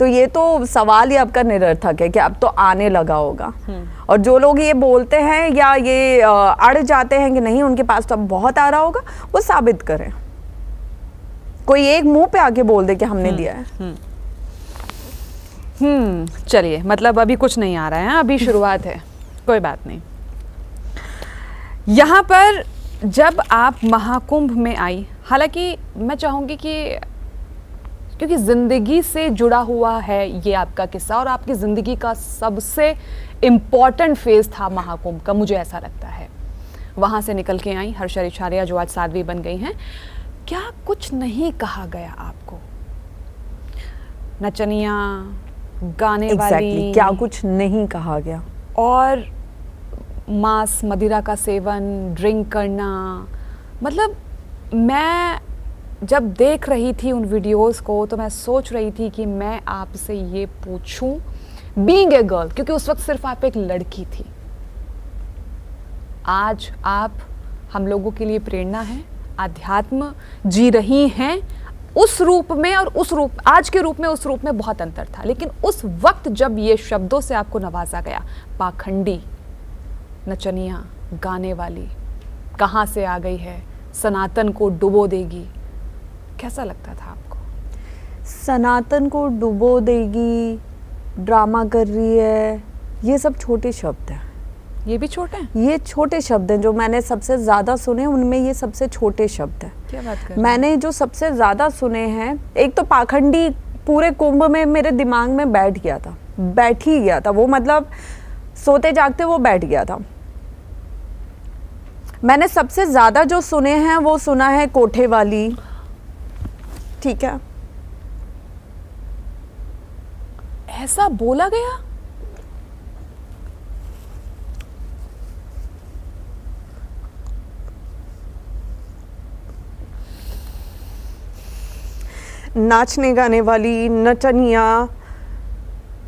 तो ये तो सवाल ही आपका निरर्थक है कि अब तो आने लगा होगा। और जो लोग ये बोलते हैं या ये अड़ जाते हैं कि नहीं उनके पास तो अब बहुत आ रहा होगा, वो साबित करें। कोई एक मुंह पे आके बोल दे कि हमने दिया है। चलिए, मतलब अभी कुछ नहीं आ रहा है, अभी शुरुआत है, कोई बात नहीं। यहाँ पर जब आप महाकुंभ में आई, हालांकि मैं चाहूँगी कि क्योंकि ज़िंदगी से जुड़ा हुआ है ये आपका किस्सा और आपकी ज़िंदगी का सबसे इम्पॉर्टेंट फेज़ था महाकुंभ का, मुझे ऐसा लगता है। वहाँ से निकल के आई हर्षा रिछारिया जो आज साध्वी बन गई हैं। क्या कुछ नहीं कहा गया आपको? नचनिया, गाने वाली, क्या कुछ नहीं कहा गया? और मांस मदिरा का सेवन, ड्रिंक करना, मतलब मैं जब देख रही थी उन वीडियोस को तो मैं सोच रही थी कि मैं आपसे ये पूछूं, बीइंग ए गर्ल, क्योंकि उस वक्त सिर्फ आप एक लड़की थी। आज आप हम लोगों के लिए प्रेरणा है, आध्यात्म जी रही हैं उस रूप में, और उस रूप, आज के रूप में, उस रूप में बहुत अंतर था। लेकिन उस वक्त जब ये शब्दों से आपको नवाजा गया, पाखंडी, नचनिया, गाने वाली, कहाँ से आ गई है, सनातन को डुबो देगी, कैसा लगता था आपको? सनातन को डुबो देगी, ड्रामा कर रही है, ये सब छोटे शब्द हैं। ये भी छोटे हैं? ये छोटे शब्द हैं जो मैंने सबसे ज़्यादा सुने, उनमें ये सबसे छोटे शब्द हैं। क्या बात कर रहे हैं? मैंने जो सबसे ज़्यादा सुने हैं, एक तो पाखंडी पूरे कुंभ में मेरे दिमाग में बैठ गया था, बैठ ही गया था वो, मतलब सोते जागते वो बैठ गया था। मैंने सबसे ज़्यादा जो सुने हैं वो सुना है कोठे वाली, ठीक है, ऐसा बोला गया? नाचने गाने वाली, नचनिया,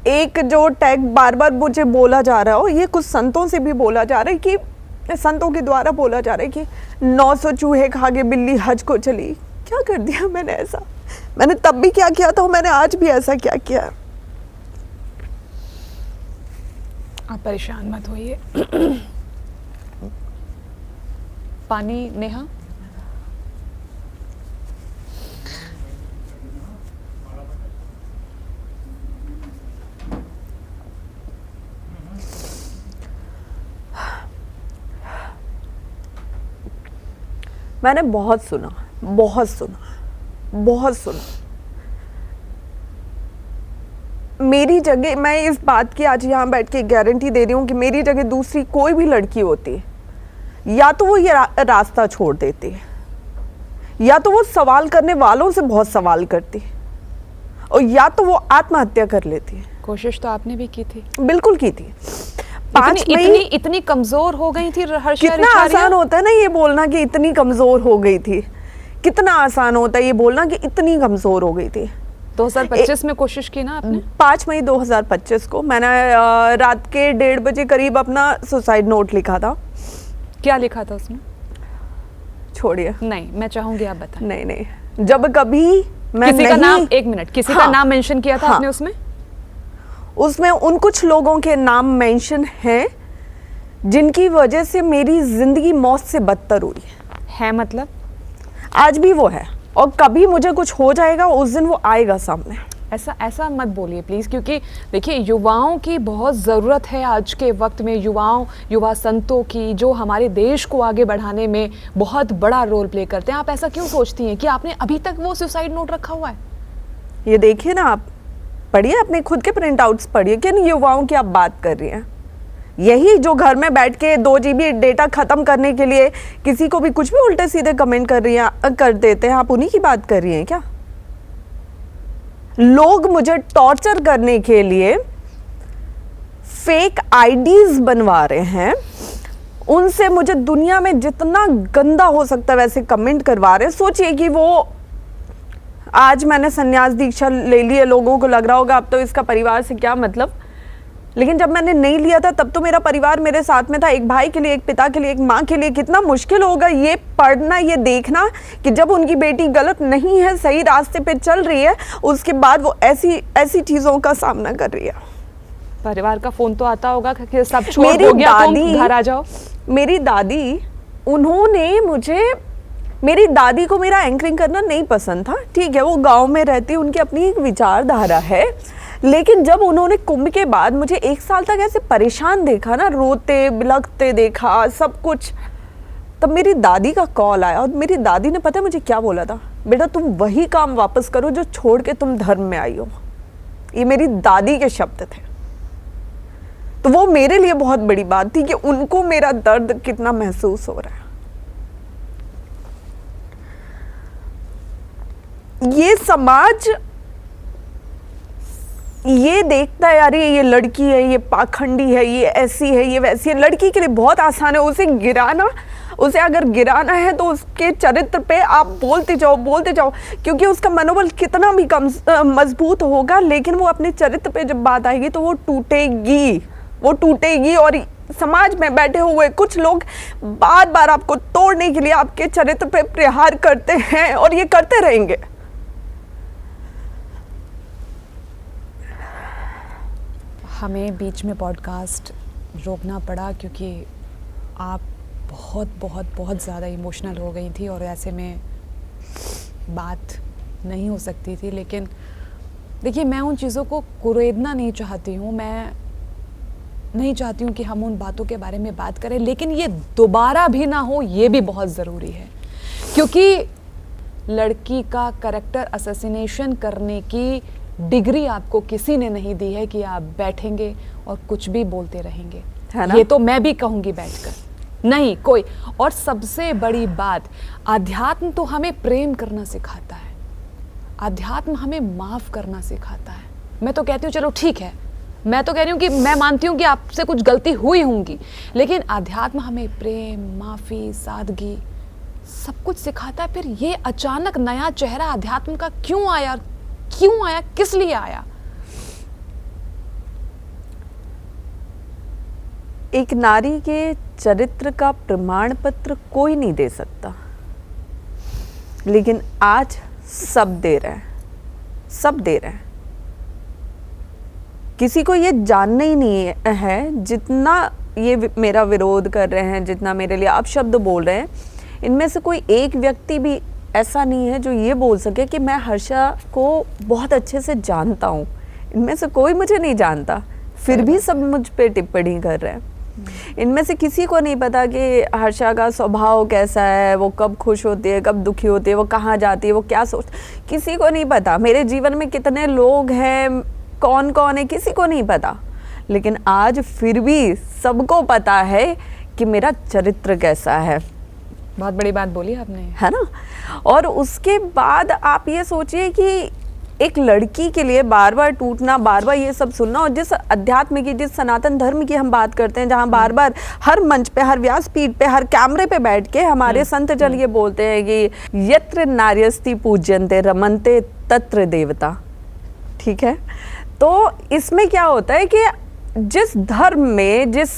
एक जो टैग बार बार मुझे बोला जा रहा हो, ये कुछ संतों से भी बोला जा रहा है कि संतों के द्वारा बोला जा रहा है कि 900 चूहे खा के बिल्ली हज को चली। क्या कर दिया मैंने ऐसा? मैंने तब भी क्या किया था, मैंने आज भी ऐसा क्या किया? आप परेशान मत होइए। पानी नेहा। मैंने बहुत सुना, बहुत सुना, बहुत सुना। मेरी जगह, मैं इस बात की आज यहाँ बैठ के गारंटी दे रही हूँ कि मेरी जगह दूसरी कोई भी लड़की होती, या तो वो ये रास्ता छोड़ देती, या तो वो सवाल करने वालों से बहुत सवाल करती, और या तो वो आत्महत्या कर लेती। कोशिश तो आपने भी की थी। बिल्कुल की थी। इतनी कमजोर हो गई थी हर्षा कितना आसान होता है ना ये बोलना कि इतनी कमजोर हो गई थी, कितना आसान होता है ये बोलना कि इतनी कमजोर हो गई थी। 2025 में कोशिश की ना आपने? 5 मई 2025 को मैंने रात के 1:30 बजे करीब अपना सुसाइड नोट लिखा था। क्या लिखा था उसमें? छोड़िए, नहीं, मैं चाहूंगी आप बताएं। नहीं नहीं, जब कभी मैं किसी का नाम, एक मिनट, किसी का नाम मेंशन किया था आपने उसमें? उसमें उन कुछ लोगों के नाम मेंशन हैं जिनकी वजह से मेरी जिंदगी मौत से बदतर हुई है। मतलब आज भी वो है, और कभी मुझे कुछ हो जाएगा उस दिन वो आएगा सामने। ऐसा मत बोलिए प्लीज़, क्योंकि देखिए युवाओं की बहुत ज़रूरत है आज के वक्त में, युवा संतों की, जो हमारे देश को आगे बढ़ाने में बहुत बड़ा रोल प्ले करते हैं। आप ऐसा क्यों सोचती हैं कि आपने अभी तक वो सुसाइड नोट रखा हुआ है? ये देखिए ना, आप पढ़िए, अपने खुद के प्रिंट आउट्स पढ़िए, किन युवाओं की आप बात कर रही हैं? यही जो घर में बैठ के 2 GB डेटा खत्म करने के लिए किसी को भी कुछ भी उल्टे सीधे कमेंट कर देते हैं, आप उन्हीं की बात कर रही हैं क्या? लोग मुझे टॉर्चर करने के लिए फेक आईडीज बनवा रहे हैं, उनसे मुझे दुनिया में जितना गंदा हो सकता है वैसे कमेंट करवा रहे हैं। सोचिए कि वो आज मैंने संन्यास दीक्षा ले ली है, लोगों को लग रहा होगा अब तो इसका परिवार से क्या मतलब, लेकिन जब मैंने नहीं लिया था तब तो मेरा परिवार मेरे साथ में था। एक भाई के लिए, एक पिता के लिए, एक माँ के लिए कितना मुश्किल होगा ये पढ़ना, ये देखना कि जब उनकी बेटी गलत नहीं है, सही रास्ते पे चल रही है, उसके बाद वो ऐसी ऐसी चीज़ों का सामना कर रही है। परिवार का फोन तो आता होगा कि सब छोड़ हो गया, तुम घर आ जाओ। मेरी दादी, उन्होंने मुझे, मेरी दादी को मेरा एंकरिंग करना नहीं पसंद था, ठीक है, वो गांव में रहती, उनकी अपनी एक विचारधारा है, लेकिन जब उन्होंने कुंभ के बाद मुझे 1 साल तक ऐसे परेशान देखा ना, रोते बिलखते देखा सब कुछ, तब मेरी दादी का कॉल आया और मेरी दादी ने पता है मुझे क्या बोला था, बेटा तुम वही काम वापस करो जो छोड़ के तुम धर्म में आई हो। ये मेरी दादी के शब्द थे। तो वो मेरे लिए बहुत बड़ी बात थी कि उनको मेरा दर्द कितना महसूस हो रहा है। ये समाज ये देखता है यार ये लड़की है, ये पाखंडी है, ये ऐसी है, ये वैसी है। लड़की के लिए बहुत आसान है उसे गिराना, उसे अगर गिराना है तो उसके चरित्र पे आप बोलते जाओ, क्योंकि उसका मनोबल कितना भी कम मजबूत होगा, लेकिन वो अपने चरित्र पे जब बात आएगी तो वो टूटेगी। और समाज में बैठे हुए कुछ लोग बार बार आपको तोड़ने के लिए आपके चरित्र पे प्रहार करते हैं और ये करते रहेंगे। हमें बीच में पॉडकास्ट रोकना पड़ा क्योंकि आप बहुत ज़्यादा इमोशनल हो गई थी और ऐसे में बात नहीं हो सकती थी। लेकिन देखिए, मैं उन चीज़ों को कुरेदना नहीं चाहती हूँ, मैं नहीं चाहती हूँ कि हम उन बातों के बारे में बात करें, लेकिन ये दोबारा भी ना हो, ये भी बहुत ज़रूरी है, क्योंकि लड़की का कैरेक्टर असैसिनेशन करने की डिग्री आपको किसी ने नहीं दी है कि आप बैठेंगे और कुछ भी बोलते रहेंगे, है ना? ये तो मैं भी कहूँगी बैठकर, नहीं कोई। और सबसे बड़ी बात, अध्यात्म तो हमें प्रेम करना सिखाता है, अध्यात्म हमें माफ़ करना सिखाता है। मैं तो कहती हूँ चलो ठीक है, मैं तो कह रही हूँ कि मैं मानती हूँ कि आपसे कुछ गलती हुई होंगी, लेकिन अध्यात्म हमें प्रेम, माफ़ी, सादगी सब कुछ सिखाता है। फिर ये अचानक नया चेहरा अध्यात्म का क्यों आया, किस लिए आया? एक नारी के चरित्र का प्रमाण पत्र कोई नहीं दे सकता, लेकिन आज सब दे रहे हैं। किसी को ये जानना ही नहीं है, जितना ये मेरा विरोध कर रहे हैं, जितना मेरे लिए अपशब्द बोल रहे हैं, इनमें से कोई एक व्यक्ति भी ऐसा नहीं है जो ये बोल सके कि मैं हर्षा को बहुत अच्छे से जानता हूँ। इनमें से कोई मुझे नहीं जानता, फिर भी सब मुझ पे टिप्पणी कर रहे हैं। इनमें से किसी को नहीं पता कि हर्षा का स्वभाव कैसा है, वो कब खुश होती है, कब दुखी होती है, वो कहाँ जाती है, वो क्या किसी को नहीं पता। मेरे जीवन में कितने लोग हैं, कौन कौन है, किसी को नहीं पता, लेकिन आज फिर भी सबको पता है कि मेरा चरित्र कैसा है। बहुत बड़ी बात बोली आपने, है ना? और उसके बाद आप ये सोचिए कि एक लड़की के लिए बार बार टूटना, बार बार ये सब सुनना, और जिस अध्यात्म की, जिस सनातन धर्म की हम बात करते हैं, जहाँ बार बार हर मंच पे, हर व्यासपीठ पे, हर कैमरे पे बैठ के हमारे संत जन ये बोलते हैं कि यत्र नार्यस्ति पूज्यन्ते रमन्ते तत्र देवता। ठीक है, तो इसमें क्या होता है कि जिस धर्म में, जिस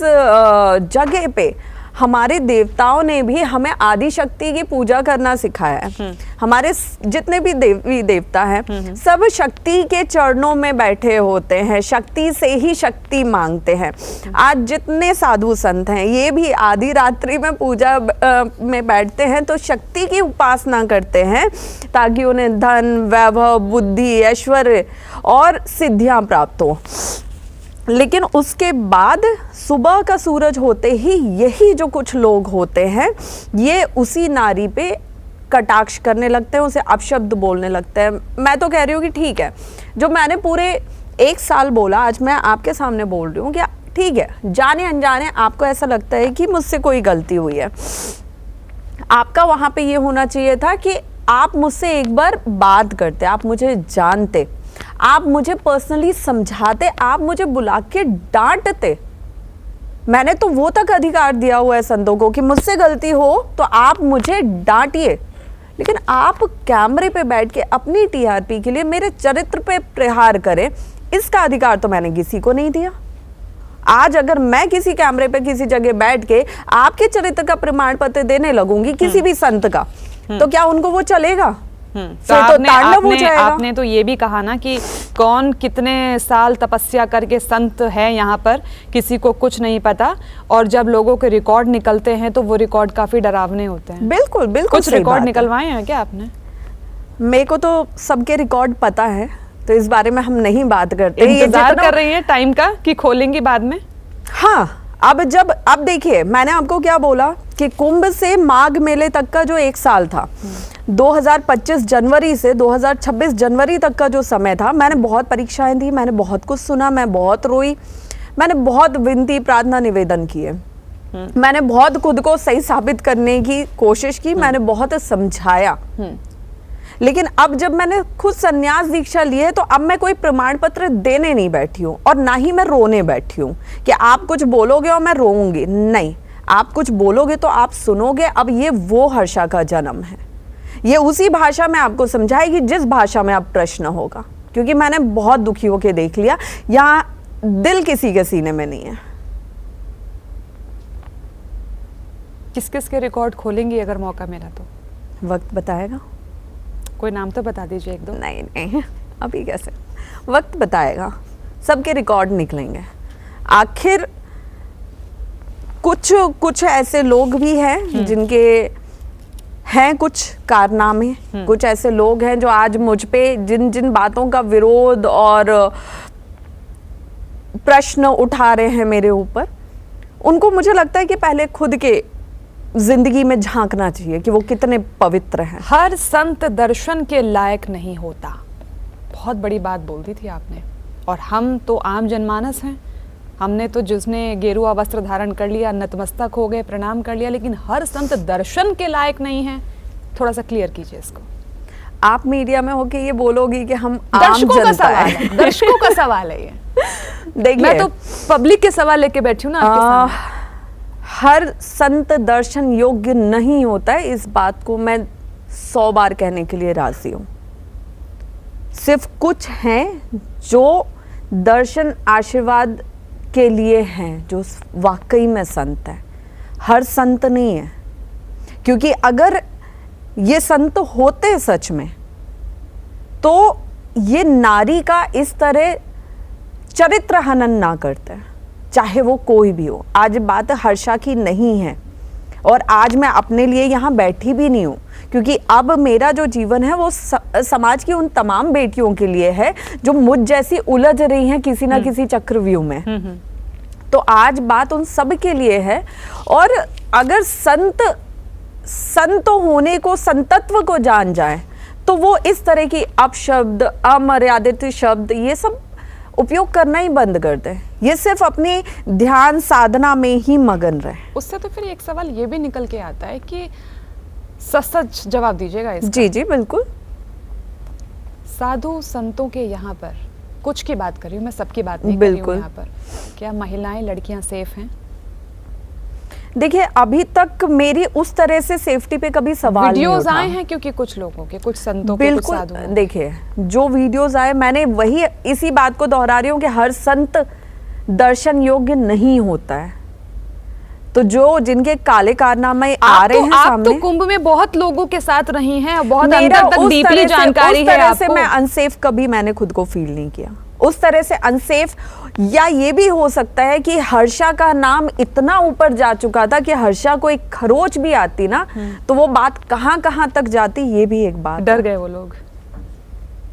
जगह पे हमारे देवताओं ने भी हमें आदि शक्ति की पूजा करना सिखाया है। हमारे जितने भी देवी देवता हैं सब शक्ति के चरणों में बैठे होते हैं, शक्ति से ही शक्ति मांगते हैं। आज जितने साधु संत हैं ये भी आदि रात्रि में पूजा में बैठते हैं, तो शक्ति की उपासना करते हैं ताकि उन्हें धन, वैभव, बुद्धि, ऐश्वर्य और सिद्धियां प्राप्त हो। लेकिन उसके बाद सुबह का सूरज होते ही यही जो कुछ लोग होते हैं ये उसी नारी पे कटाक्ष करने लगते हैं, उसे अपशब्द बोलने लगते हैं। मैं तो कह रही हूँ कि ठीक है, जो मैंने पूरे 1 साल बोला आज मैं आपके सामने बोल रही हूँ कि ठीक है, जाने अनजाने आपको ऐसा लगता है कि मुझसे कोई गलती हुई है। आपका वहाँ पे ये होना चाहिए था कि आप मुझसे एक बार बात करते, आप मुझे जानते, आप मुझे पर्सनली समझाते, आप मुझे बुला के डांटते, मैंने तो वो तक अधिकार दिया हुआ है संतों को कि मुझसे गलती हो तो आप मुझे डांटिए, लेकिन आप कैमरे पे बैठ के अपनी टीआरपी के लिए मेरे चरित्र पे प्रहार करें, इसका अधिकार तो मैंने किसी को नहीं दिया। आज अगर मैं किसी कैमरे पे किसी जगह बैठ के आपके चरित्र का प्रमाण पत्र देने लगूंगी किसी भी संत का, तो क्या उनको वो चलेगा? तो आपने तो ये भी कहा ना कि कौन कितने साल तपस्या करके संत है यहाँ पर, किसी को कुछ नहीं पता, और जब लोगों के रिकॉर्ड निकलते हैं तो वो रिकॉर्ड काफी डरावने होते हैं। बिल्कुल बिल्कुल, कुछ रिकॉर्ड निकलवाए हैं क्या आपने? मेरे को तो सबके रिकॉर्ड पता है, तो इस बारे में हम नहीं बात करते। इंतजार कर रही हैं टाइम का कि खोलेंगी बाद में? हाँ, अब देखिए, मैंने आपको क्या बोला कि कुंभ से माघ मेले तक का जो 1 साल था, 2025 जनवरी से 2026 जनवरी तक का जो समय था, मैंने बहुत परीक्षाएं दी, मैंने बहुत कुछ सुना, मैं बहुत रोई, मैंने बहुत विनती प्रार्थना निवेदन किए, मैंने बहुत खुद को सही साबित करने की कोशिश की, मैंने बहुत समझाया। लेकिन अब जब मैंने खुद संन्यास दीक्षा ली है तो अब मैं कोई प्रमाण पत्र देने नहीं बैठी हूँ, और ना ही मैं रोने बैठी हूँ कि आप कुछ बोलोगे और मैं रोऊंगी। नहीं, आप कुछ बोलोगे तो आप सुनोगे। अब ये वो हर्षा का जन्म है, ये उसी भाषा में आपको समझाएगी जिस भाषा में आप प्रश्न होगा, क्योंकि मैंने बहुत दुखी होके देख लिया, यहाँ दिल किसी के सीने में नहीं है। किस किस के रिकॉर्ड खोलेंगी अगर मौका मिला तो? वक्त बताएगा। कोई नाम तो बता दीजिए 1-2। नहीं, अभी कैसे, वक्त बताएगा, सबके रिकॉर्ड निकलेंगे। आखिर कुछ ऐसे लोग भी हैं जिनके हैं कुछ कारनामे, कुछ ऐसे लोग हैं जो आज मुझ पे जिन जिन बातों का विरोध और प्रश्न उठा रहे हैं मेरे ऊपर, उनको मुझे लगता है कि पहले खुद के जिंदगी में झांकना चाहिए कि वो कितने पवित्र हैं। हर संत दर्शन के लायक नहीं होता, बहुत बड़ी बात बोल दी थी आपने। और हम तो आम जनमानस हैं, हमने तो जिसने गेरुआ वस्त्र धारण कर लिया, नतमस्तक हो गए, प्रणाम कर लिया, लेकिन हर संत दर्शन के लायक नहीं है। थोड़ा सा क्लियर कीजिए इसको। आप मीडिया में होके ये बोलोगी कि हम आम जनता है। दर्शकों का सवाल है ये। देखिए, मैं तो पब्लिक के सवाल लेके बैठी हूँ ना आपके सामने। हर संत दर्शन योग्य नहीं होता है, इस बात को मैं 100 बार कहने के लिए राजी हूं। सिर्फ कुछ हैं जो दर्शन आशीर्वाद के लिए हैं, जो वाकई में संत है। हर संत नहीं है, क्योंकि अगर ये संत होते सच में तो ये नारी का इस तरह चरित्र हनन ना करते, चाहे वो कोई भी हो। आज बात हर्षा की नहीं है, और आज मैं अपने लिए यहाँ बैठी भी नहीं हूँ, क्योंकि अब मेरा जो जीवन है वो समाज की उन तमाम बेटियों के लिए है जो मुझ जैसी उलझ रही हैं किसी ना किसी चक्रव्यूह में। तो आज बात उन सब के लिए है। और अगर संत होने को, संतत्व को जान जाए, तो वो इस तरह की अपशब्द, अमर्यादित शब्द, ये सब उपयोग करना ही बंद कर दे। ये सिर्फ अपनी ध्यान साधना में ही मगन रहे। उससे तो फिर एक सवाल ये भी निकल के आता है कि सच जवाब दीजिएगा इसका। जी जी बिल्कुल। साधु संतों के यहाँ पर, कुछ की बात कर रही हूँ मैं, सबकी बात नहीं कर रही हूँ यहाँ पर, क्या महिलाएं, लड़कियां सेफ हैं? देखिए, अभी तक मेरी उस तरह से सेफ्टी पे कभी सवाल नहीं उठा। वीडियोस आए हैं क्योंकि कुछ लोगों के, कुछ संतों के, कुछ साधुओं के। देखिए, जो वीडियोस आए, मैंने वही इसी बात को दोहरा रही हूँ कि हर संत दर्शन योग्य नहीं होता है। तो जो जिनके काले कारनामे आ रहे हैं सामने, आप तो कुंभ में बहुत लोगों के साथ रही हैं, बहुत अंदर तक डीपली जानकारी है आपको। से मैं अनसेफ कभी मैंने खुद को फील नहीं किया उस तरह से अनसेफ। या ये भी हो सकता है कि हर्षा का नाम इतना ऊपर जा चुका था कि हर्षा को एक खरोच भी आती ना, तो वो बात कहाँ कहाँ तक जाती, ये भी एक बात। डर गए वो लोग।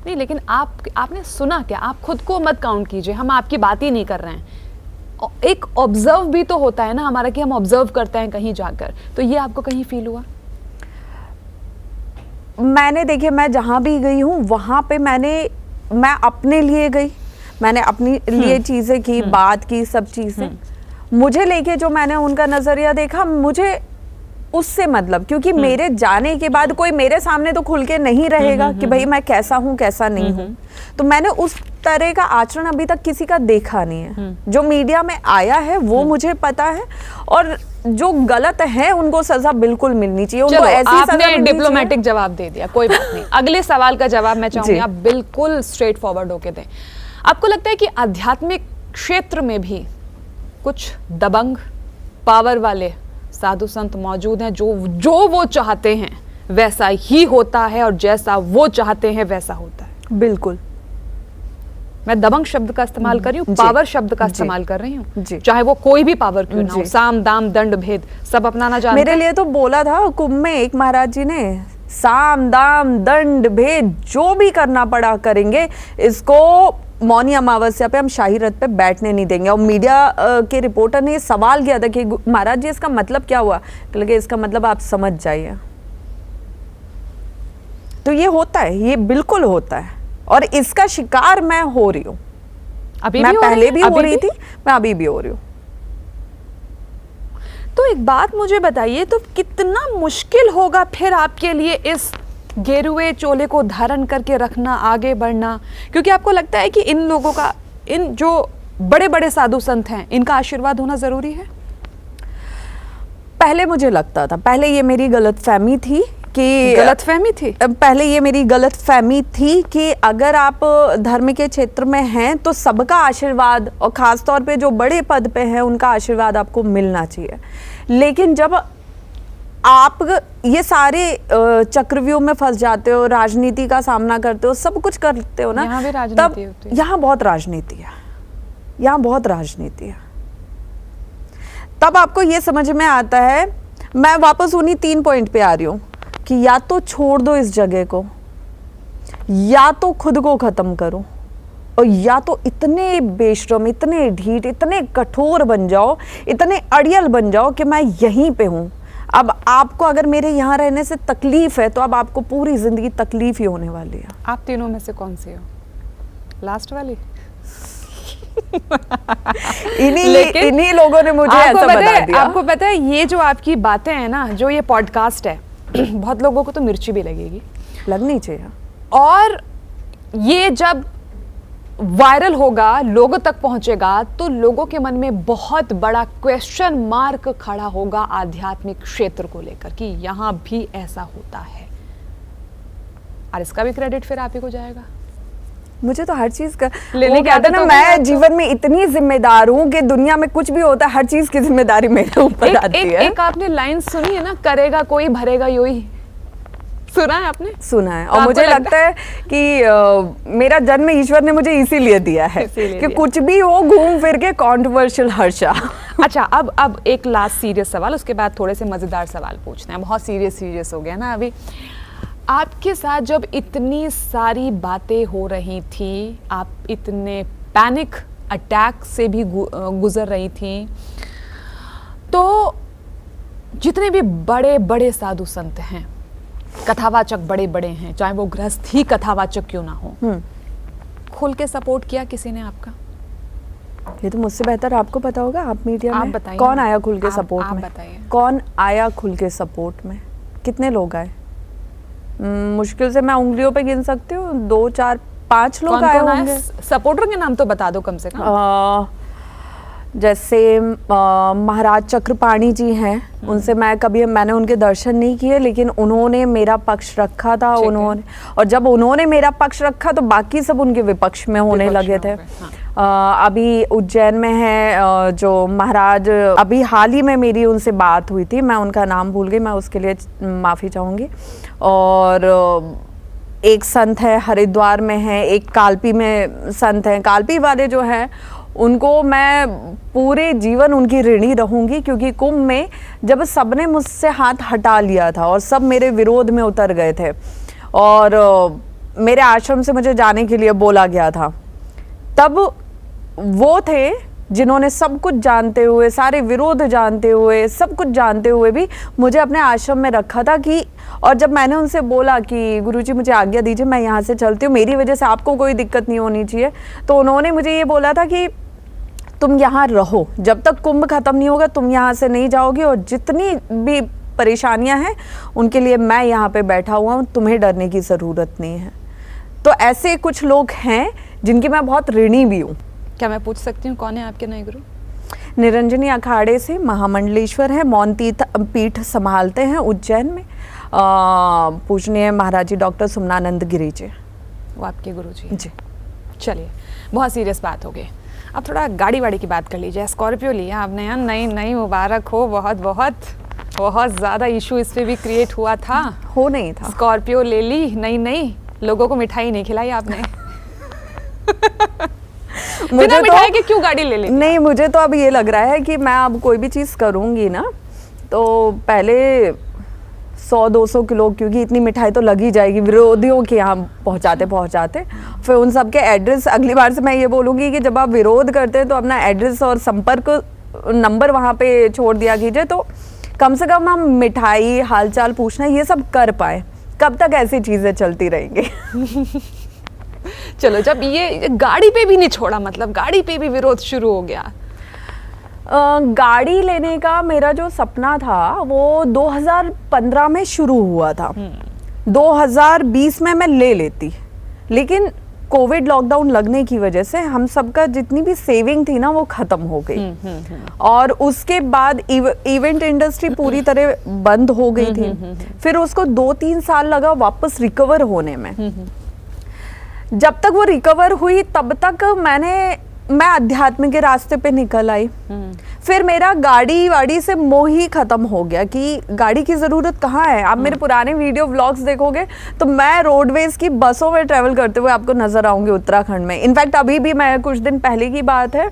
नहीं, लेकिन आपने सुना क्या? आप खुद को मत काउंट कीजिए, हम आपकी बात ही नहीं कर रहे हैं। एक ऑब्जर्व भी तो होता है ना हमारा, कि हम ऑब्जर्व करते हैं कहीं जाकर, तो ये आपको कहीं फील हुआ? मैंने, देखिए, मैं जहां भी गई हूँ वहां पे मैं अपने लिए गई, मैंने अपनी लिए चीजें की, बात की, सब चीजें मुझे लेके जो मैंने उनका नजरिया देखा, मुझे उससे मतलब, क्योंकि मेरे जाने के बाद कोई मेरे सामने तो खुल के नहीं रहेगा कि भाई मैं कैसा हूँ कैसा नहीं हूँ। तो मैंने तरह का आचरण अभी तक किसी का देखा नहीं है। जो मीडिया में आया है वो मुझे पता है, और जो गलत है उनको सजा बिल्कुल मिलनी चाहिए। उनको चलो, ऐसी सजा आपने मिलनी डिप्लोमेटिक जवाब दे दिया, कोई बात नहीं। अगले सवाल का जवाब मैं चाहूंगी जी। आप बिल्कुल स्ट्रेट फॉरवर्ड होके दें। आपको लगता है कि आध्यात्मिक क्षेत्र में भी कुछ दबंग पावर वाले साधु संत मौजूद हैं जो वो चाहते हैं वैसा ही होता है, और जैसा वो चाहते हैं वैसा होता है? बिल्कुल। मैं दबंग शब्द का इस्तेमाल कर रही हूँ, जी। पावर शब्द का जी। इस्तेमाल कर रही हूँ, जी। चाहे वो कोई भी पावर क्यों ना हो। जी। साम दाम दंड भेद सब अपनाना जानते मेरे हैं। लिए तो बोला था कुंभ में एक महाराज जी ने, साम दाम दंड भेद जो भी करना पड़ा करेंगे, इसको मौनी अमावस्या पे हम शाही रथ पे बैठने नहीं देंगे। और मीडिया के रिपोर्टर ने ये सवाल किया था कि महाराज जी इसका मतलब क्या हुआ, लगे इसका मतलब आप समझ जाइए। तो ये होता है, ये बिल्कुल होता है, और इसका शिकार मैं हो रही हूँ। अभी मैं भी हो रही पहले है? भी हो अभी रही थी, मैं अभी भी हो रही हूँ। तो एक बात मुझे बताइए, तो कितना मुश्किल होगा फिर आपके लिए इस गेरुए चोले को धारण करके रखना, आगे बढ़ना? क्योंकि आपको लगता है कि इन लोगों का, इन जो बड़े बड़े साधु संत हैं, इनका आशीर्वाद होना जरूरी है? पहले मुझे लगता था, पहले ये मेरी गलतफहमी थी कि गलतफहमी थी? पहले ये मेरी गलतफहमी थी कि अगर आप धर्म के क्षेत्र में हैं तो सबका आशीर्वाद, और खास तौर पे जो बड़े पद पे हैं उनका आशीर्वाद आपको मिलना चाहिए। लेकिन जब आप ये सारे चक्रव्यूह में फंस जाते हो, राजनीति का सामना करते हो, सब कुछ करते हो ना, यहाँ भी तब राजनीति होती है। यहाँ बहुत राजनीति है, यहाँ बहुत राजनीति है। तब आपको ये समझ में आता है, मैं वापस उन्हीं 3 पॉइंट पे आ रही हूँ कि या तो छोड़ दो इस जगह को, या तो खुद को खत्म करो, और या तो इतने बेशरम, इतने ढीठ, इतने कठोर बन जाओ, इतने अड़ियल बन जाओ कि मैं यहीं पे हूँ। अब आपको अगर मेरे यहाँ रहने से तकलीफ है तो अब आपको पूरी जिंदगी तकलीफ ही होने वाली है। आप तीनों में से कौन सी हो? लास्ट वाली? इन्हीं लोगों ने मुझे ऐसा बता दिया। आपको पता है ये जो आपकी बातें हैं ना, जो ये पॉडकास्ट है, बहुत लोगों को तो मिर्ची भी लगेगी, लगनी चाहिए। और ये जब वायरल होगा, लोगों तक पहुंचेगा, तो लोगों के मन में बहुत बड़ा क्वेश्चन मार्क खड़ा होगा आध्यात्मिक क्षेत्र को लेकर कि यहां भी ऐसा होता है, और इसका भी क्रेडिट फिर आप ही को जाएगा। मुझे तो हर चीज का लेने वो कहते हैं ना, मैं जीवन में इतनी जिम्मेदार हूँ कि दुनिया में कुछ भी होता है हर चीज की जिम्मेदारी मेरे ऊपर आती है। एक आपने लाइन सुनी है ना, करेगा कोई भरेगा योही, सुना है आपने? सुना है, तो और आपको मुझे लगता है कि मेरा जन्म ईश्वर ने मुझे इसीलिए दिया है इसीलिए कि दिया। कुछ भी हो घूम फिर के कॉन्ट्रोवर्शियल हर्षा। अच्छा, अब एक लास्ट सीरियस सवाल, उसके बाद थोड़े से मजेदार सवाल पूछते हैं। बहुत सीरियस हो गया ना अभी। आपके साथ जब इतनी सारी बातें हो रही थी, आप इतने पैनिक अटैक से भी गुजर रही थी, तो जितने भी बड़े बड़े साधु संत हैं, कथावाचक बड़े बड़े हैं, चाहे वो गृहस्थ ही कथावाचक क्यों ना हो, खुल के सपोर्ट किया किसी ने आपका? ये तो मुझसे बेहतर आपको पता होगा, आप मीडिया आप में बताइए। कौन आया खुल के सपोर्ट आप में? बताइए। कौन आया खुल के सपोर्ट में? कितने लोग आए? मुश्किल से मैं उंगलियों पे गिन सकती हूँ, 2 4 5 लोग आए होंगे। सपोर्टर के नाम तो बता दो कम से कम। जैसे महाराज चक्रपाणी जी हैं, उनसे मैंने उनके दर्शन नहीं किए, लेकिन उन्होंने मेरा पक्ष रखा था। उन्होंने, और जब उन्होंने मेरा पक्ष रखा तो बाकी सब उनके विपक्ष में होने लगे थे। अभी उज्जैन में है जो महाराज, अभी हाल ही में मेरी उनसे बात हुई थी, मैं उनका नाम भूल गई, मैं उसके लिए माफ़ी चाहूँगी। और एक संत है हरिद्वार में है, एक कालपी में संत हैं। कालपी वाले जो हैं उनको मैं पूरे जीवन उनकी ऋणी रहूंगी, क्योंकि कुंभ में जब सबने मुझसे हाथ हटा लिया था और सब मेरे विरोध में उतर गए थे और मेरे आश्रम से मुझे जाने के लिए बोला गया था, तब वो थे जिन्होंने सब कुछ जानते हुए, सारे विरोध जानते हुए, सब कुछ जानते हुए भी मुझे अपने आश्रम में रखा था कि, और जब मैंने उनसे बोला कि गुरुजी मुझे आज्ञा दीजिए, मैं यहाँ से चलती हूँ, मेरी वजह से आपको कोई दिक्कत नहीं होनी चाहिए, तो उन्होंने मुझे ये बोला था कि तुम यहाँ रहो, जब तक कुंभ खत्म नहीं होगा तुम यहाँ से नहीं जाओगी, और जितनी भी परेशानियाँ हैं उनके लिए मैं यहाँ पे बैठा हुआ हूँ, तुम्हें डरने की ज़रूरत नहीं है। तो ऐसे कुछ लोग हैं जिनकी मैं बहुत ऋणी भी हूँ। क्या मैं पूछ सकती हूँ कौन है आपके नए गुरु? निरंजनी अखाड़े से महामंडलेश्वर है, मौन पीठ संभालते हैं उज्जैन में, पूजनीय महाराज जी डॉक्टर सुमनानंद गिरी जी, वो आपके गुरु जी? जी। चलिए, बहुत सीरियस बात हो गई, अब थोड़ा गाड़ी वाड़ी की बात कर लीजिए। स्कॉर्पियो लिया आपने यार, नई नई मुबारक हो, बहुत बहुत बहुत ज़्यादा इशू इस पे भी क्रिएट हुआ था। हो नहीं था। स्कॉर्पियो ले ली नई नई, लोगों को मिठाई नहीं खिलाई आपने। मुझे मिठाई के क्यों गाड़ी ले ली? नहीं, मुझे तो अब ये लग रहा है कि मैं अब कोई भी चीज़ करूँगी ना तो पहले 100-200 किलो, क्योंकि इतनी मिठाई तो लग ही जाएगी विरोधियों के यहाँ पहुँचाते पहुँचाते। फिर उन सब के एड्रेस, अगली बार से मैं ये बोलूँगी कि जब आप विरोध करते हैं तो अपना एड्रेस और संपर्क नंबर वहाँ पे छोड़ दिया कीजिए, तो कम से कम हम मिठाई, हालचाल पूछना ये सब कर पाए। कब तक ऐसी चीज़ें चलती रहेंगी? चलो, जब ये गाड़ी पे भी नहीं छोड़ा, मतलब गाड़ी पे भी विरोध शुरू हो गया। गाड़ी लेने का मेरा जो सपना था वो 2015 में शुरू हुआ था। 2020 में मैं ले लेती, लेकिन कोविड लॉकडाउन लगने की वजह से हम सबका जितनी भी सेविंग थी ना वो खत्म हो गई। और उसके बाद इवेंट इंडस्ट्री पूरी तरह बंद हो गई थी। फिर उसको 2-3 साल लगा वापस रिकवर होने में। जब तक वो रिकवर हुई तब तक मैं अध्यात्म के रास्ते पे निकल आई। फिर मेरा गाड़ी वाड़ी से मोह ही खत्म हो गया कि गाड़ी की ज़रूरत कहाँ है। आप मेरे पुराने वीडियो व्लॉग्स देखोगे तो मैं रोडवेज की बसों में ट्रैवल करते हुए आपको नजर आऊंगी उत्तराखंड में। इनफैक्ट अभी भी, मैं कुछ दिन पहले की बात है,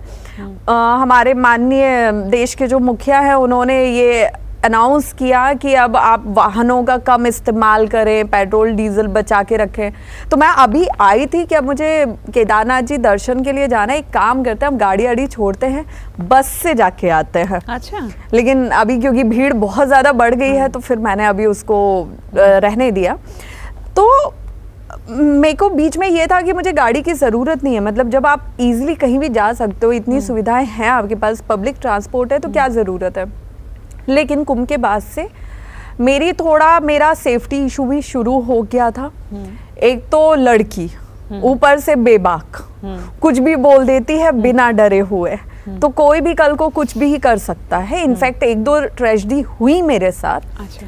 हमारे माननीय देश के जो मुखिया हैं उन्होंने ये अनाउंस किया कि अब आप वाहनों का कम इस्तेमाल करें, पेट्रोल डीजल बचा के रखें। तो मैं अभी आई थी कि अब मुझे केदारनाथ जी दर्शन के लिए जाना है। एक काम करते हैं, हम गाड़ी वाड़ी छोड़ते हैं, बस से जाके आते हैं। अच्छा। लेकिन अभी क्योंकि भीड़ बहुत ज़्यादा बढ़ गई है तो फिर मैंने अभी उसको रहने दिया। तो मेरे को बीच में ये था कि मुझे गाड़ी की ज़रूरत नहीं है। मतलब जब आप इजीली कहीं भी जा सकते हो, इतनी सुविधाएं हैं आपके पास, पब्लिक ट्रांसपोर्ट है, तो क्या ज़रूरत है। लेकिन कुंभ के बाद से मेरा सेफ्टी इशू भी शुरू हो गया था। एक तो लड़की, ऊपर से बेबाक, कुछ भी बोल देती है बिना डरे हुए, तो कोई भी कल को कुछ भी ही कर सकता है। इनफैक्ट 1-2 ट्रेजेडी हुई मेरे साथ। अच्छा।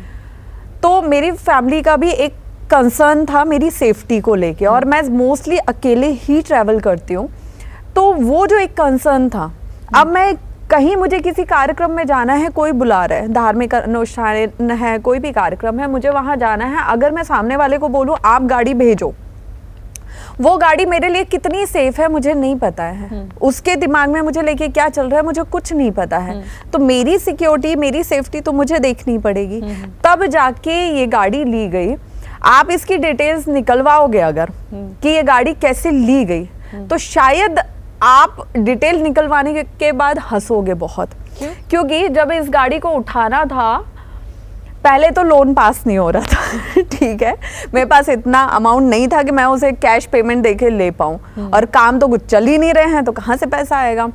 तो मेरी फैमिली का भी एक कंसर्न था मेरी सेफ्टी को लेके, और मैं मोस्टली अकेले ही ट्रैवल करती हूँ, तो वो जो एक कंसर्न था। अब मैं कहीं, मुझे किसी कार्यक्रम में जाना है, कोई बुला रहा है, धार्मिक अनुष्ठान है, कोई भी कार्यक्रम है, मुझे वहां जाना है, अगर मैं सामने वाले को बोलूं आप गाड़ी भेजो, वो गाड़ी मेरे लिए कितनी सेफ है मुझे नहीं पता है। उसके दिमाग में मुझे लेके क्या चल रहा है मुझे कुछ नहीं पता है। तो मेरी सिक्योरिटी, मेरी सेफ्टी तो मुझे देखनी पड़ेगी। तब जाके ये गाड़ी ली गई। आप इसकी डिटेल्स निकलवाओगे अगर कि ये गाड़ी कैसे ली गई, तो शायद आप डिटेल निकलवाने के बाद हंसोगे बहुत। क्योंकि जब इस गाड़ी को उठाना था, पहले तो लोन पास नहीं हो रहा था ठीक है, मेरे पास इतना अमाउंट नहीं था कि मैं उसे कैश पेमेंट देके ले पाऊँ, और काम तो कुछ चल ही नहीं रहे हैं, तो कहाँ से पैसा आएगा।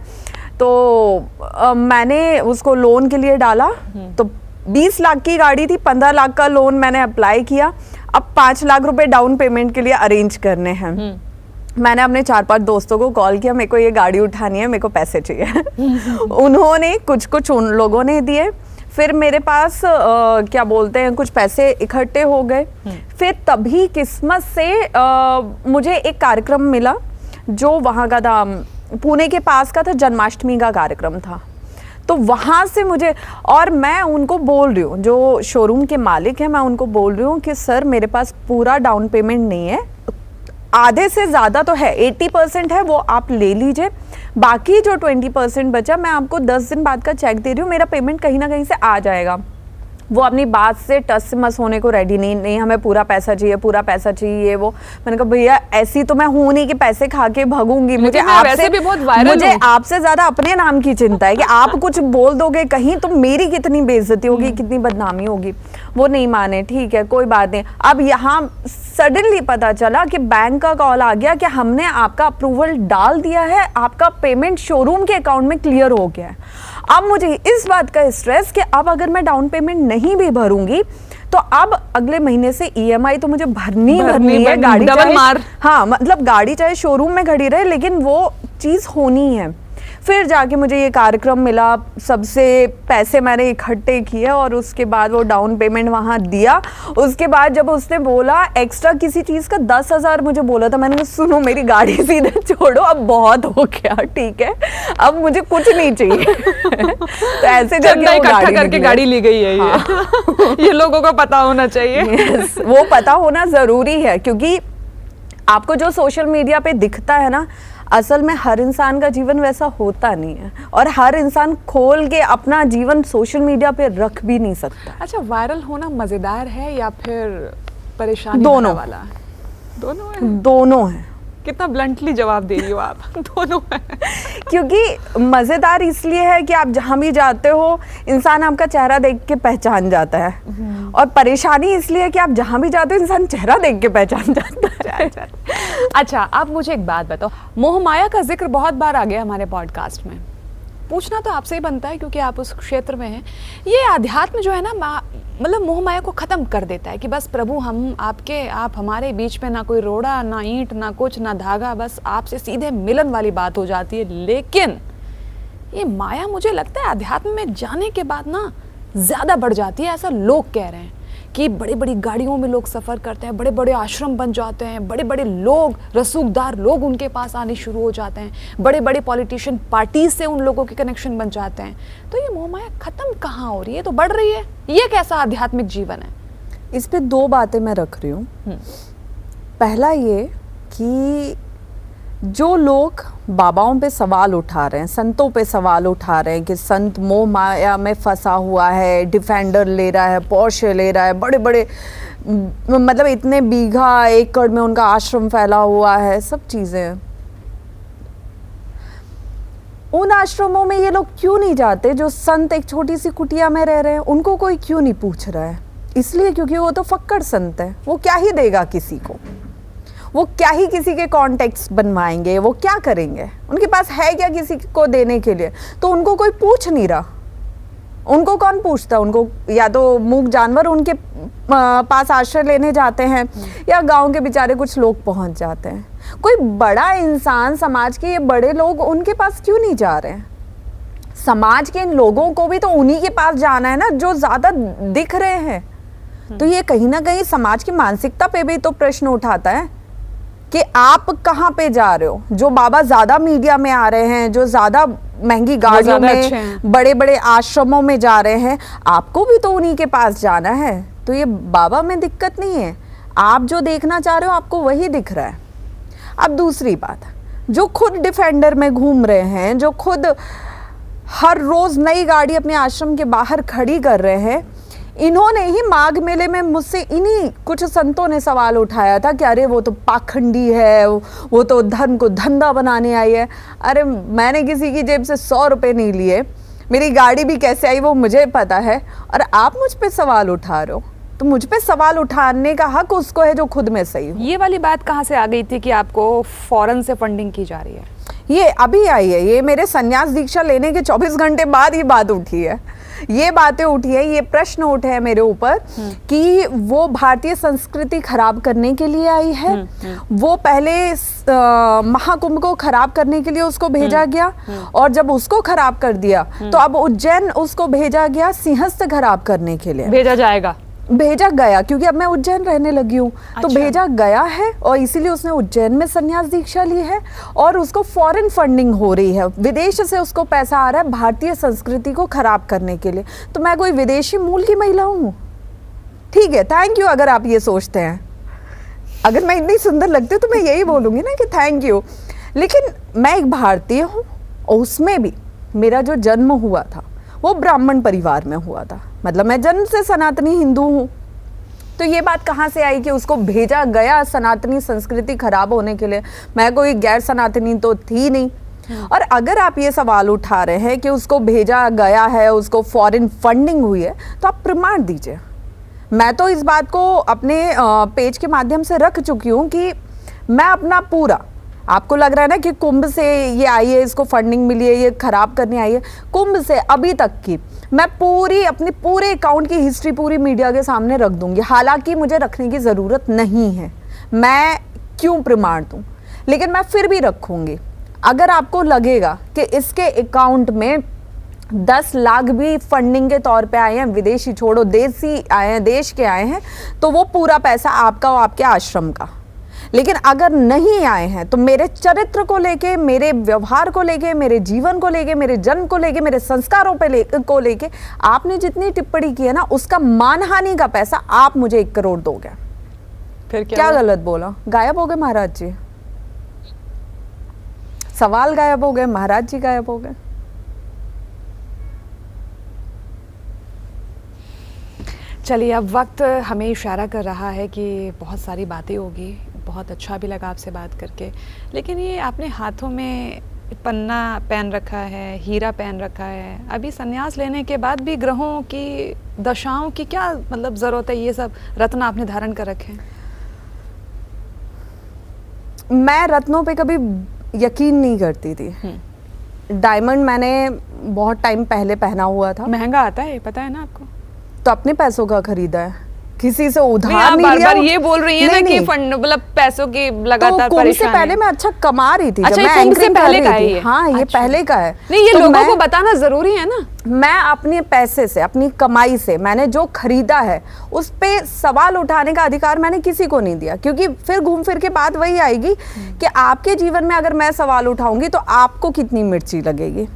तो मैंने उसको लोन के लिए डाला। तो 20 लाख की गाड़ी थी, 15 लाख का लोन मैंने अप्लाई किया। अब 5 लाख रुपए डाउन पेमेंट के लिए अरेंज करने हैं। मैंने अपने 4-5 दोस्तों को कॉल किया, मेरे को ये गाड़ी उठानी है, मेरे को पैसे चाहिए उन्होंने कुछ उन लोगों ने दिए। फिर मेरे पास क्या बोलते हैं, कुछ पैसे इकट्ठे हो गए। फिर तभी किस्मत से मुझे एक कार्यक्रम मिला जो वहाँ का था, पुणे के पास का था, जन्माष्टमी का कार्यक्रम था। तो वहाँ से मुझे, और मैं उनको बोल रही हूँ, जो शोरूम के मालिक हैं, मैं उनको बोल रही हूँ कि सर मेरे पास पूरा डाउन पेमेंट नहीं है, आधे से ज़्यादा तो है, 80% है, वो आप ले लीजिए, बाकी जो 20% बचा मैं आपको 10 दिन बाद का चेक दे रही हूँ, मेरा पेमेंट कहीं ना कहीं से आ जाएगा। वो अपनी बात से टस से मस होने को रेडी नहीं, हमें पूरा पैसा चाहिए, पूरा पैसा चाहिए। वो मैंने कहा भैया ऐसी तो मैं हूँ नहीं कि पैसे खा के भागूंगी, मुझे आपसे ज्यादा अपने नाम की चिंता है कि आप कुछ बोल दोगे कहीं तो मेरी कितनी बेइज्जती होगी, कितनी बदनामी होगी। वो नहीं माने, ठीक है कोई बात नहीं। अब यहाँ सडनली पता चला कि बैंक का कॉल आ गया कि हमने आपका अप्रूवल डाल दिया है, आपका पेमेंट शोरूम के अकाउंट में क्लियर हो गया है। अब मुझे इस बात का स्ट्रेस कि अब अगर मैं डाउन पेमेंट नहीं भी भरूंगी तो तो अब अगले महीने से EMI तो मुझे भरनी है, गाड़ी डबल चाहे मार। हाँ, मतलब गाड़ी चाहे शोरूम में खड़ी रहे, लेकिन वो चीज़ होनी है। फिर जाके मुझे ये कार्यक्रम मिला, सबसे पैसे मैंने इकट्ठे किए और उसके बाद वो डाउन पेमेंट वहाँ दिया। उसके बाद जब उसने बोला एक्स्ट्रा किसी चीज़ का 10,000 मुझे बोला था, मैंने कहा सुनो मेरी गाड़ी सीधे छोड़ो, अब बहुत हो गया, ठीक है, अब मुझे कुछ नहीं चाहिए। तो ऐसे चंदा करके इकट्ठा करके गाड़ी ली गई है ये। हाँ। ये लोगों को पता होना चाहिए। Yes, वो पता होना ज़रूरी है, क्योंकि आपको जो सोशल मीडिया पे दिखता है ना, असल में हर इंसान का जीवन वैसा होता नहीं है, और हर इंसान खोल के अपना जीवन सोशल मीडिया पे रख भी नहीं सकता। अच्छा, वायरल होना मजेदार है या फिर परेशानी दोनों वाला? दोनों है। दोनों है। कितना ब्लंटली जवाब दे रही हो आप। दोनों है। क्योंकि मज़ेदार इसलिए है कि आप जहाँ भी जाते हो इंसान आपका चेहरा देख के पहचान जाता है, और परेशानी इसलिए है कि आप जहाँ भी जाते हो इंसान चेहरा देख के पहचान जाता है। अच्छा, आप मुझे एक बात बताओ, मोह माया का जिक्र बहुत बार आ गया हमारे पॉडकास्ट में। पूछना तो आपसे ही बनता है क्योंकि आप उस क्षेत्र में हैं। ये अध्यात्म जो है ना, मतलब मोह माया को ख़त्म कर देता है कि बस प्रभु हम आपके, आप हमारे बीच में ना कोई रोड़ा, ना ईंट, ना कुछ, ना धागा, बस आपसे सीधे मिलन वाली बात हो जाती है। लेकिन ये माया मुझे लगता है अध्यात्म में जाने के बाद ना ज़्यादा बढ़ जाती है। ऐसा लोग कह रहे हैं कि बड़ी बड़ी गाड़ियों में लोग सफ़र करते हैं, बड़े बड़े आश्रम बन जाते हैं, बड़े बड़े लोग, रसूखदार लोग उनके पास आने शुरू हो जाते हैं, बड़े बड़े पॉलिटिशियन पार्टी से उन लोगों के कनेक्शन बन जाते हैं। तो ये मोह माया ख़त्म कहाँ हो रही है? तो बढ़ रही है। ये कैसा आध्यात्मिक जीवन है? इस पे दो बातें मैं रख रही हूँ। पहला ये कि जो लोग बाबाओं पे सवाल उठा रहे हैं, संतों पे सवाल उठा रहे हैं कि संत मोह माया में फंसा हुआ है, डिफेंडर ले रहा है, पोर्शे ले रहा है, बड़े बड़े मतलब इतने बीघा एकड़ में उनका आश्रम फैला हुआ है, सब चीज़ें, उन आश्रमों में ये लोग क्यों नहीं जाते? जो संत एक छोटी सी कुटिया में रह रहे हैं, उनको कोई क्यों नहीं पूछ रहा है? इसलिए क्योंकि वो तो फक्कड़ संत है, वो क्या ही देगा किसी को, वो क्या ही किसी के कॉन्टेक्ट्स बनवाएंगे, वो क्या करेंगे, उनके पास है क्या किसी को देने के लिए? तो उनको कोई पूछ नहीं रहा। उनको कौन पूछता? उनको या तो मूक जानवर उनके पास आश्रय लेने जाते हैं, या गांव के बेचारे कुछ लोग पहुंच जाते हैं। कोई बड़ा इंसान, समाज के ये बड़े लोग उनके पास क्यों नहीं जा रहे हैं? समाज के इन लोगों को भी तो उन्हीं के पास जाना है ना जो ज्यादा दिख रहे हैं। तो ये कहीं ना कहीं समाज की मानसिकता पे भी तो प्रश्न उठाता है कि आप कहाँ पे जा रहे हो? जो बाबा ज्यादा मीडिया में आ रहे हैं, जो ज्यादा महंगी गाड़ियों में, बड़े बड़े आश्रमों में जा रहे हैं, आपको भी तो उन्हीं के पास जाना है। तो ये बाबा में दिक्कत नहीं है, आप जो देखना चाह रहे हो आपको वही दिख रहा है। अब दूसरी बात, जो खुद डिफेंडर में घूम रहे हैं, जो खुद हर रोज नई गाड़ी अपने आश्रम के बाहर खड़ी कर रहे हैं, इन्होंने ही माघ मेले में मुझसे इन्हीं कुछ संतों ने सवाल उठाया था कि अरे वो तो पाखंडी है, वो तो धर्म को धंधा बनाने आई है। अरे मैंने किसी की जेब से 100 रुपये नहीं लिए, मेरी गाड़ी भी कैसे आई वो मुझे पता है, और आप मुझ पे सवाल उठा रहे हो। तो मुझ पे सवाल उठाने का हक उसको है जो खुद में सही हो। ये वाली बात कहाँ से आ गई थी कि आपको फॉरेन से फंडिंग की जा रही है? ये अभी आई है, ये मेरे संन्यास दीक्षा लेने के 24 घंटे बाद ये बात उठी है, ये बातें उठी है, ये प्रश्न उठे हैं मेरे ऊपर कि वो भारतीय संस्कृति खराब करने के लिए आई है। वो पहले महाकुंभ को खराब करने के लिए उसको भेजा गया, और जब उसको खराब कर दिया तो अब उज्जैन उसको भेजा गया सिंहस्थ खराब करने के लिए। भेजा गया क्योंकि अब मैं उज्जैन रहने लगी हूँ। अच्छा। तो भेजा गया है, और इसीलिए उसने उज्जैन में संन्यास दीक्षा ली है, और उसको फॉरेन फंडिंग हो रही है, विदेश से उसको पैसा आ रहा है भारतीय संस्कृति को खराब करने के लिए। तो मैं कोई विदेशी मूल की महिला हूँ? ठीक है, थैंक यू अगर आप ये सोचते हैं। अगर मैं इतनी सुंदर लगती हूँ तो मैं यही बोलूँगी ना कि थैंक यू, लेकिन मैं एक भारतीय हूँ, और उसमें भी मेरा जो जन्म हुआ था वो ब्राह्मण परिवार में हुआ था, मतलब मैं जन्म से सनातनी हिंदू हूँ। तो ये बात कहाँ से आई कि उसको भेजा गया सनातनी संस्कृति खराब होने के लिए? मैं कोई गैर सनातनी तो थी नहीं। और अगर आप ये सवाल उठा रहे हैं कि उसको भेजा गया है, उसको फॉरेन फंडिंग हुई है, तो आप प्रमाण दीजिए। मैं तो इस बात को अपने पेज के माध्यम से रख चुकी हूँ कि मैं अपना पूरा आपको लग रहा है ना कि कुंभ से ये आई है, इसको फंडिंग मिली है, ये खराब करने आई है। कुंभ से अभी तक की मैं अपनी पूरे अकाउंट की हिस्ट्री पूरी मीडिया के सामने रख दूंगी, हालांकि मुझे रखने की जरूरत नहीं है, मैं क्यों प्रमाण दूं, लेकिन मैं फिर भी रखूंगी। अगर आपको लगेगा कि इसके अकाउंट में 10 लाख भी फंडिंग के तौर पे आए हैं, विदेशी छोड़ो देसी आए हैं, देश के आए हैं, तो वो पूरा पैसा आपका और आपके आश्रम का। लेकिन अगर नहीं आए हैं तो मेरे चरित्र को लेके, मेरे व्यवहार को लेके, मेरे जीवन को लेके, मेरे जन्म को लेके, मेरे संस्कारों को लेके आपने जितनी टिप्पणी की है ना, उसका मानहानि का पैसा आप मुझे 1 करोड़ दोगे। फिर क्या गलत बोला? गायब हो गए महाराज जी, सवाल गायब हो गए, महाराज जी गायब हो गए। चलिए, अब वक्त हमें इशारा कर रहा है कि बहुत सारी बातें होगी। बहुत अच्छा भी लगा आपसे बात करके, लेकिन ये आपने हाथों में पन्ना पहन रखा है, हीरा पहन रखा है, अभी संन्यास लेने के बाद भी ग्रहों की दशाओं की क्या मतलब ज़रूरत है? ये सब रत्न आपने धारण कर रखे हैं। मैं रत्नों पे कभी यकीन नहीं करती थी। डायमंड मैंने बहुत टाइम पहले पहना हुआ था। महंगा आता है, पता है ना आपको? तो अपने पैसों का खरीदा है, किसी से उधार नहीं नहीं लिया। बार ये बोल रही है ना कि फंड मतलब पैसों की लगातार तो कुंभ से पहले मैं अच्छा कमा रही थी। अच्छा, जब मैं कुंभ से एंकरिंग कर पहले रही का है थी। ये? हाँ, ये अच्छा। पहले का है। नहीं, ये तो लोगों को बताना जरूरी है ना। मैं अपने पैसे से, अपनी कमाई से मैंने जो खरीदा है उस पे सवाल उठाने का अधिकार मैंने किसी को नहीं दिया, क्योंकि फिर घूम फिर के बात वही आएगी कि आपके जीवन में अगर मैं सवाल उठाऊंगी तो आपको कितनी मिर्ची लगेगी।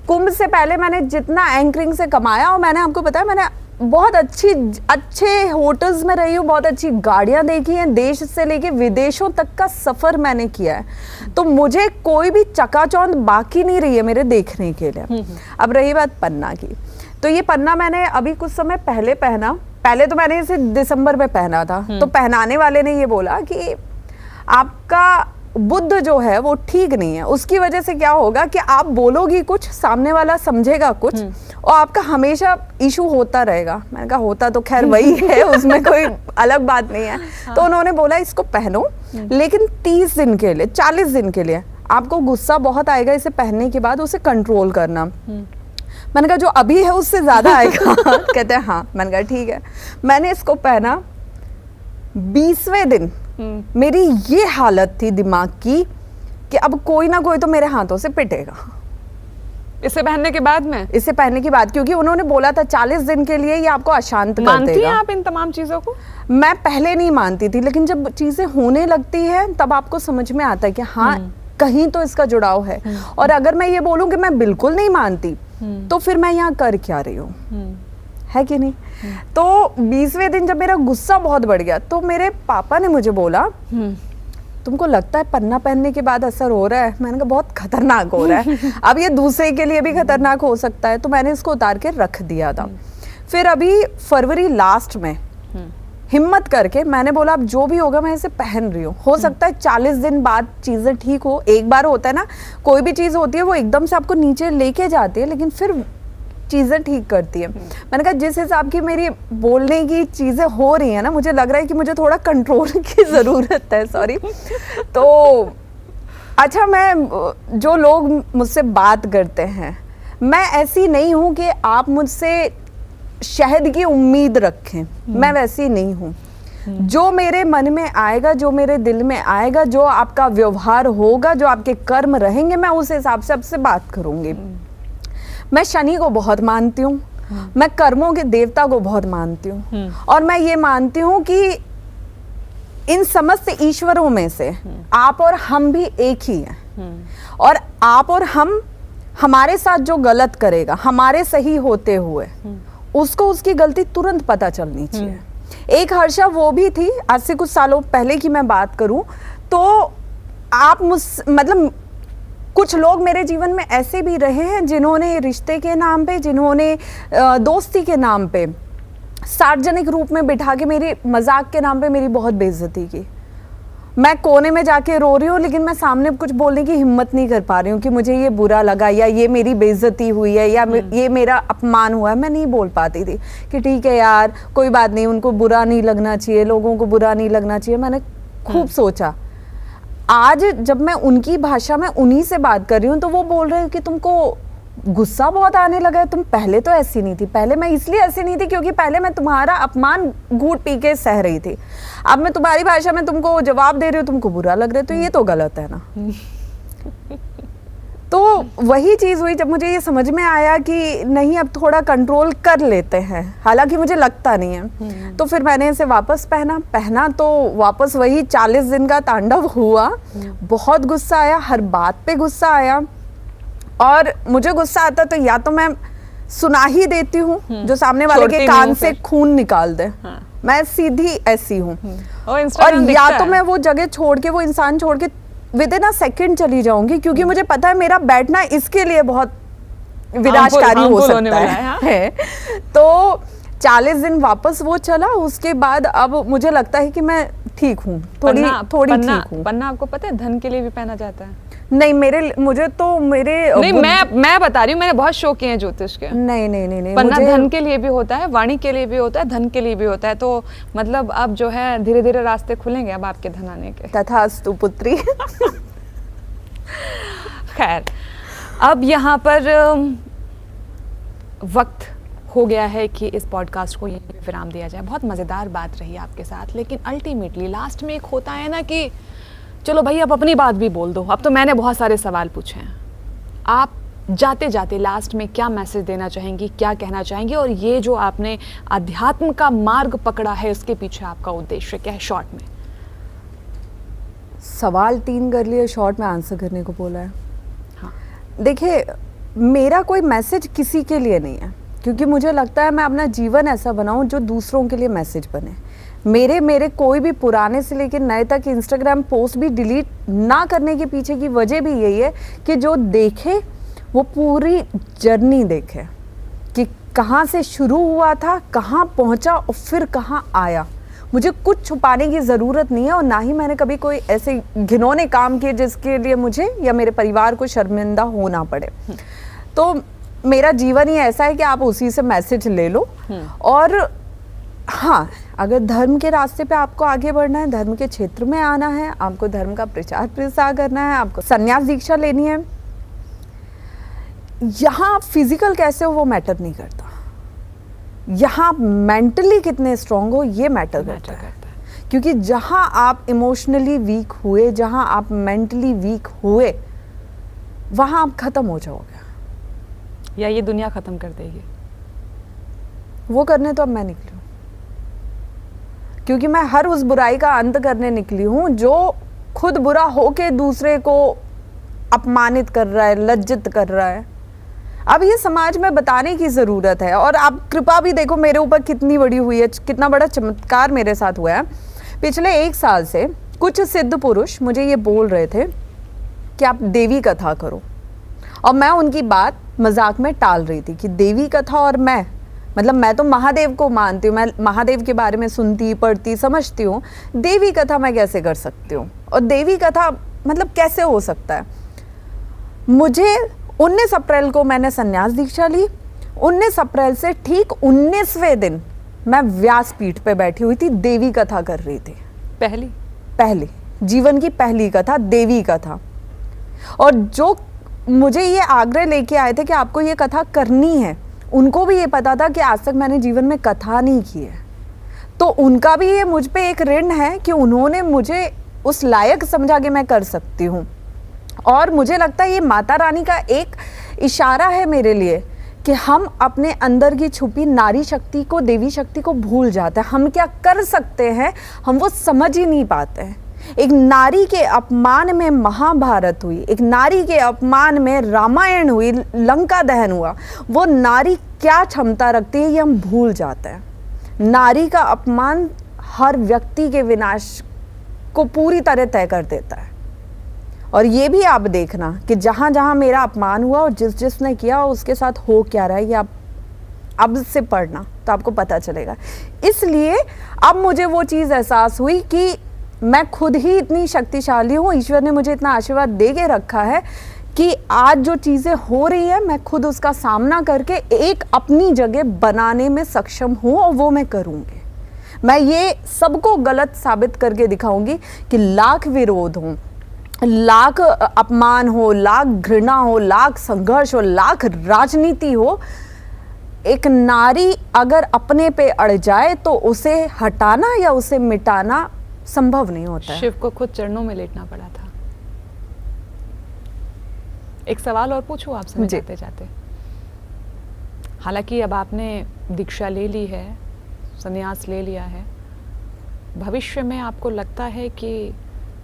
कुंभ से पहले मैंने जितना एंकरिंग से कमाया, और मैंने आपको बताया मैंने बहुत अच्छे होटल्स में रही हूँ, बहुत अच्छी गाड़ियाँ देखी हैं, देश से लेके विदेशों तक का सफ़र मैंने किया है। तो मुझे कोई भी चकाचौंध बाकी नहीं रही है मेरे देखने के लिए। अब रही बात पन्ना की, तो ये पन्ना मैंने अभी कुछ समय पहले पहना। पहले तो मैंने इसे दिसंबर में पहना था, तो पहनाने वाले ने ये बोला कि आपका बुद्ध जो है वो ठीक नहीं है, उसकी वजह से क्या होगा कि आप बोलोगी कुछ, सामने वाला समझेगा कुछ, और आपका हमेशा इशू होता रहेगा। मैंने कहा होता तो खैर वही है, उसमें कोई अलग बात नहीं है। तो उन्होंने बोला इसको पहनो, लेकिन 30 दिन के लिए, 40 दिन के लिए आपको गुस्सा बहुत आएगा, इसे पहनने के बाद उसे कंट्रोल करना। मैंने कहा जो अभी है उससे ज्यादा आएगा। कहते हैं हाँ। मैंने कहा ठीक है। मैंने इसको पहना, 20वें दिन मेरी ये हालत थी दिमाग की कि अब कोई ना कोई तो मेरे हाथों से पिटेगा। इसे पहनने के बाद में? इसे पहनने के बाद, क्योंकि उन्होंने बोला था 40 दिन के लिए ये आपको अशांत कर देगा। मानती हैं आप इन तमाम चीजों को? मैं पहले नहीं मानती थी, लेकिन जब चीजें होने लगती है तब आपको समझ में आता है कि हाँ कहीं तो इसका जुड़ाव है। और अगर मैं ये बोलूं कि मैं बिल्कुल नहीं मानती, तो फिर मैं यहाँ कर क्या रही हूँ, है कि नहीं? तो 20वें दिन जब मेरा गुस्सा बहुत बढ़ गया, तो मेरे पापा ने मुझे बोला तुमको लगता है पन्ना पहनने के बाद असर हो रहा है? मैंने कहा बहुत खतरनाक हो रहा है। अब ये दूसरे के लिए भी खतरनाक हो सकता है। तो मैंने इसको उतार के रख दिया था। फिर अभी फरवरी लास्ट में हिम्मत करके मैंने बोला अब जो भी होगा मैं इसे पहन रही हूँ। हो सकता है 40 दिन बाद चीजें ठीक हो। एक बार होता है ना, कोई भी चीज होती है वो एकदम से आपको नीचे लेके जाती है, लेकिन फिर चीज़ें ठीक करती है। मैंने कहा जिस हिसाब की मेरी बोलने की चीज़ें हो रही हैं ना, मुझे लग रहा है कि मुझे थोड़ा कंट्रोल की ज़रूरत है। सॉरी। तो अच्छा, मैं जो लोग मुझसे बात करते हैं, मैं ऐसी नहीं हूँ कि आप मुझसे शहद की उम्मीद रखें, मैं वैसी नहीं हूँ। जो मेरे मन में आएगा, जो मेरे दिल में आएगा, जो आपका व्यवहार होगा, जो आपके कर्म रहेंगे, मैं उस हिसाब से आपसे बात करूँगी। मैं शनि को बहुत मानती हूँ, मैं कर्मों के देवता को बहुत मानती हूँ, और मैं ये मानती हूँ कि इन समस्त ईश्वरों में से आप और हम भी एक ही हैं, और आप और हम, हमारे साथ जो गलत करेगा हमारे सही होते हुए, उसको उसकी गलती तुरंत पता चलनी चाहिए। एक हर्षा वो भी थी, आज से कुछ सालों पहले की मैं बात करूं तो आप मतलब कुछ लोग मेरे जीवन में ऐसे भी रहे हैं जिन्होंने रिश्ते के नाम पे, जिन्होंने दोस्ती के नाम पे, सार्वजनिक रूप में बिठा के मेरी मजाक के नाम पे मेरी बहुत बेइज्जती की। मैं कोने में जाके रो रही हूँ, लेकिन मैं सामने कुछ बोलने की हिम्मत नहीं कर पा रही हूँ कि मुझे ये बुरा लगा, या ये मेरी बेइज्जती हुई है, या ये मेरा अपमान हुआ है। मैं नहीं बोल पाती थी कि ठीक है यार कोई बात नहीं, उनको बुरा नहीं लगना चाहिए, लोगों को बुरा नहीं लगना चाहिए। मैंने खूब सोचा। आज जब मैं उनकी भाषा में उन्हीं से बात कर रही हूँ तो वो बोल रहे हैं कि तुमको गुस्सा बहुत आने लगा है, तुम पहले तो ऐसी नहीं थी। पहले मैं इसलिए ऐसी नहीं थी क्योंकि पहले मैं तुम्हारा अपमान घूट पी के सह रही थी, अब मैं तुम्हारी भाषा में तुमको जवाब दे रही हूँ, तुमको बुरा लग रहा है, तो ये तो गलत है ना। तो वही चीज़ हुई जब मुझे ये समझ में आया कि नहीं, अब थोड़ा कंट्रोल कर लेते हैं, हालांकि मुझे लगता नहीं है। तो फिर मैंने इसे वापस पहना तो वापस वही 40 दिन का तांडव हुआ। बहुत गुस्सा आया, हर बात पे गुस्सा आया, और मुझे गुस्सा आता तो या तो मैं सुना ही देती हूँ जो सामने वाले के कान से खून निकाल दे। मैं सीधी ऐसी हूँ। और या तो मैं वो जगह छोड़ के, वो इंसान छोड़ के विद इन अ सेकेंड चली जाऊंगी, क्योंकि मुझे पता है मेरा बैठना इसके लिए बहुत विनाशकारी हो सकता है। तो 40 दिन वापस वो चला, उसके बाद अब मुझे लगता है कि मैं ठीक हूँ, थोड़ी ठीक हूँ। पन्ना आपको पता है धन के लिए भी पहना जाता है? नहीं, मुझे नहीं, मैं बता रही हूँ, मैंने बहुत शौक किए हैं ज्योतिष के। नहीं, पन्ना धन के लिए भी होता है, वाणी के लिए भी होता है, धन के लिए भी होता है। तो मतलब अब जो है धीरे धीरे रास्ते खुलेंगे अब आपके धन आने के। तथास्तु पुत्री। खैर, अब यहाँ पर वक्त हो गया है कि इस पॉडकास्ट को यहीं पे विराम दिया जाए। बहुत मज़ेदार बात रही आपके साथ, लेकिन अल्टीमेटली लास्ट में एक होता है ना कि चलो भाई अब अपनी बात भी बोल दो। अब तो मैंने बहुत सारे सवाल पूछे हैं, आप जाते जाते लास्ट में क्या मैसेज देना चाहेंगी, क्या कहना चाहेंगी, और ये जो आपने अध्यात्म का मार्ग पकड़ा है उसके पीछे आपका उद्देश्य क्या है शॉर्ट में? सवाल 3 कर लिए, शॉर्ट में आंसर करने को बोला है। हाँ, देखिए, मेरा कोई मैसेज किसी के लिए नहीं है, क्योंकि मुझे लगता है मैं अपना जीवन ऐसा बनाऊं जो दूसरों के लिए मैसेज बने। मेरे कोई भी पुराने से लेकर नए तक इंस्टाग्राम पोस्ट भी डिलीट ना करने के पीछे की वजह भी यही है कि जो देखे वो पूरी जर्नी देखे, कि कहाँ से शुरू हुआ था, कहाँ पहुँचा और फिर कहाँ आया। मुझे कुछ छुपाने की ज़रूरत नहीं है, और ना ही मैंने कभी कोई ऐसे घिनौने काम किए जिसके लिए मुझे या मेरे परिवार को शर्मिंदा होना पड़े। तो मेरा जीवन ही ऐसा है कि आप उसी से मैसेज ले लो। और हाँ, अगर धर्म के रास्ते पे आपको आगे बढ़ना है, धर्म के क्षेत्र में आना है, आपको धर्म का प्रचार प्रसार करना है, आपको संन्यास दीक्षा लेनी है, यहाँ फिजिकल कैसे हो वो मैटर नहीं करता, यहाँ मेंटली कितने स्ट्रांग हो ये मैटर करता है। क्योंकि जहाँ आप इमोशनली वीक हुए, जहाँ आप मेंटली वीक हुए, वहाँ आप खत्म हो जाओगे, या ये दुनिया खत्म कर देगी। वो करने तो अब मैं निकली हूँ, क्योंकि मैं हर उस बुराई का अंत करने निकली हूँ जो खुद बुरा होके दूसरे को अपमानित कर रहा है, लज्जित कर रहा है। अब ये समाज में बताने की ज़रूरत है। और आप कृपा भी देखो मेरे ऊपर कितनी बड़ी हुई है, कितना बड़ा चमत्कार मेरे साथ हुआ है। पिछले 1 साल से कुछ सिद्ध पुरुष मुझे ये बोल रहे थे कि आप देवी कथा करो, और मैं उनकी बात मजाक में टाल रही थी कि देवी कथा और मैं तो महादेव को मानती हूँ, मैं महादेव के बारे में सुनती पढ़ती समझती हूँ, देवी कथा मैं कैसे कर सकती हूँ, और देवी कथा कैसे हो सकता है। मुझे 19 अप्रैल को मैंने संन्यास दीक्षा ली। 19 अप्रैल से ठीक 19वें दिन मैं व्यासपीठ पे बैठी हुई थी, देवी कथा कर रही थी। पहली जीवन की पहली कथा, देवी कथा। और जो मुझे ये आग्रह लेके आए थे कि आपको ये कथा करनी है, उनको भी ये पता था कि आज तक मैंने जीवन में कथा नहीं की है, तो उनका भी ये मुझ पे एक ऋण है कि उन्होंने मुझे उस लायक समझा कि मैं कर सकती हूँ। और मुझे लगता है ये माता रानी का एक इशारा है मेरे लिए कि हम अपने अंदर की छुपी नारी शक्ति को, देवी शक्ति को भूल जाते हैं। हम क्या कर सकते हैं हम वो समझ ही नहीं पाते हैं। एक नारी के अपमान में महाभारत हुई, एक नारी के अपमान में रामायण हुई, लंका दहन हुआ। वो नारी क्या क्षमता रखती है ये हम भूल जाते हैं। नारी का अपमान हर व्यक्ति के विनाश को पूरी तरह तय कर देता है। और ये भी आप देखना कि जहाँ जहाँ मेरा अपमान हुआ और जिसने किया उसके साथ हो क्या रहा है, ये आप अब से पढ़ना तो आपको पता चलेगा। इसलिए अब मुझे वो चीज़ एहसास हुई कि मैं खुद ही इतनी शक्तिशाली हूँ, ईश्वर ने मुझे इतना आशीर्वाद दे के रखा है कि आज जो चीज़ें हो रही है मैं खुद उसका सामना करके एक अपनी जगह बनाने में सक्षम हूँ, और वो मैं करूँगी। मैं ये सबको गलत साबित करके दिखाऊंगी कि लाख विरोध हों, लाख अपमान हो, लाख घृणा हो, लाख संघर्ष हो, लाख राजनीति हो, एक नारी अगर अपने पे अड़ जाए तो उसे हटाना या उसे मिटाना संभव नहीं होता है। शिव को खुद चरणों में लेटना पड़ा था। एक सवाल और पूछूं आपसे मैं जाते जाते। हालांकि अब आपने दीक्षा ले ली है, संन्यास ले लिया है, भविष्य में आपको लगता है कि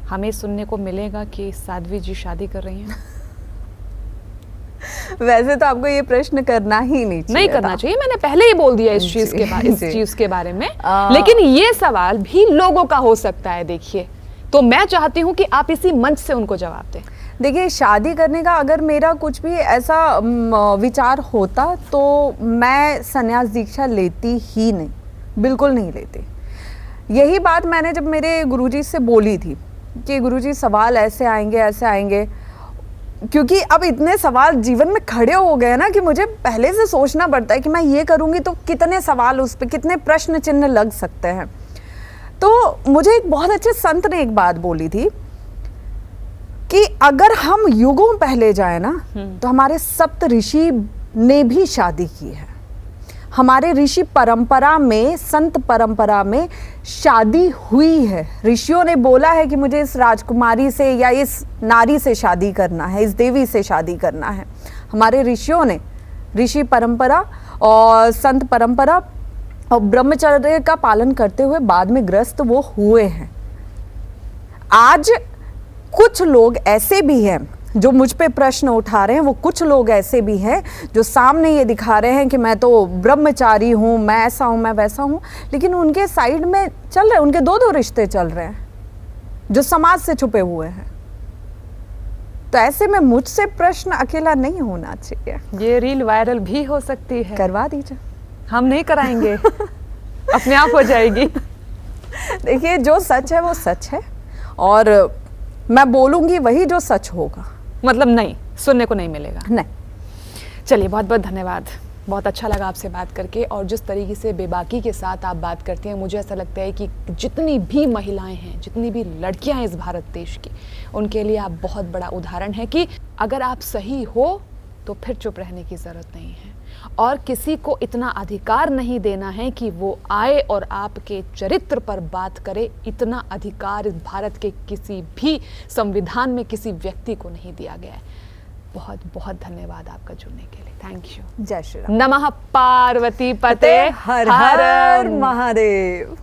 हमें सुनने को मिलेगा कि साध्वी जी शादी कर रही हैं? वैसे तो आपको ये प्रश्न करना ही नहीं चाहिए। नहीं करना चाहिए, मैंने पहले ही बोल दिया इस चीज के बारे में। लेकिन ये सवाल भी लोगों का हो सकता है, देखिए, तो मैं चाहती हूँ कि आप इसी मंच से उनको जवाब दें। देखिए, शादी करने का अगर मेरा कुछ भी ऐसा विचार होता तो मैं संन्यास दीक्षा लेती ही नहीं, बिल्कुल नहीं लेती। यही बात मैंने जब मेरे गुरुजी से बोली थी कि गुरुजी सवाल ऐसे आएंगे, क्योंकि अब इतने सवाल जीवन में खड़े हो गए ना कि मुझे पहले से सोचना पड़ता है कि मैं ये करूँगी तो कितने सवाल उस पर, कितने प्रश्न चिन्ह लग सकते हैं। तो मुझे एक बहुत अच्छे संत ने एक बात बोली थी कि अगर हम युगों पहले जाए ना तो हमारे सप्त ऋषि ने भी शादी की है। हमारे ऋषि परंपरा में, संत परंपरा में शादी हुई है। ऋषियों ने बोला है कि मुझे इस राजकुमारी से या इस नारी से शादी करना है, इस देवी से शादी करना है। हमारे ऋषियों ने, ऋषि परंपरा और संत परंपरा और ब्रह्मचर्य का पालन करते हुए बाद में ग्रस्त वो हुए हैं। आज कुछ लोग ऐसे भी हैं जो मुझ पे प्रश्न उठा रहे हैं, वो कुछ लोग ऐसे भी हैं जो सामने ये दिखा रहे हैं कि मैं तो ब्रह्मचारी हूँ, मैं ऐसा हूँ, मैं वैसा हूँ, लेकिन उनके साइड में चल रहे, उनके दो रिश्ते चल रहे हैं जो समाज से छुपे हुए हैं। तो ऐसे में मुझसे प्रश्न अकेला नहीं होना चाहिए। ये रील वायरल भी हो सकती है, करवा दीजिए। हम नहीं कराएंगे अपने आप हो जाएगी। देखिए, जो सच है वो सच है और मैं बोलूंगी वही जो सच होगा। मतलब नहीं, सुनने को नहीं मिलेगा। नहीं। चलिए, बहुत बहुत धन्यवाद, बहुत अच्छा लगा आपसे बात करके। और जिस तरीके से बेबाकी के साथ आप बात करते हैं, मुझे ऐसा लगता है कि जितनी भी महिलाएं हैं, जितनी भी लड़कियां हैं इस भारत देश की, उनके लिए आप बहुत बड़ा उदाहरण है कि अगर आप सही हो तो फिर चुप रहने की ज़रूरत नहीं है और किसी को इतना अधिकार नहीं देना है कि वो आए और आपके चरित्र पर बात करे। इतना अधिकार इस भारत के किसी भी संविधान में किसी व्यक्ति को नहीं दिया गया है। बहुत बहुत धन्यवाद आपका जुड़ने के लिए। Thank you. जय श्री राम। नमः पार्वती पते हर हर महादेव।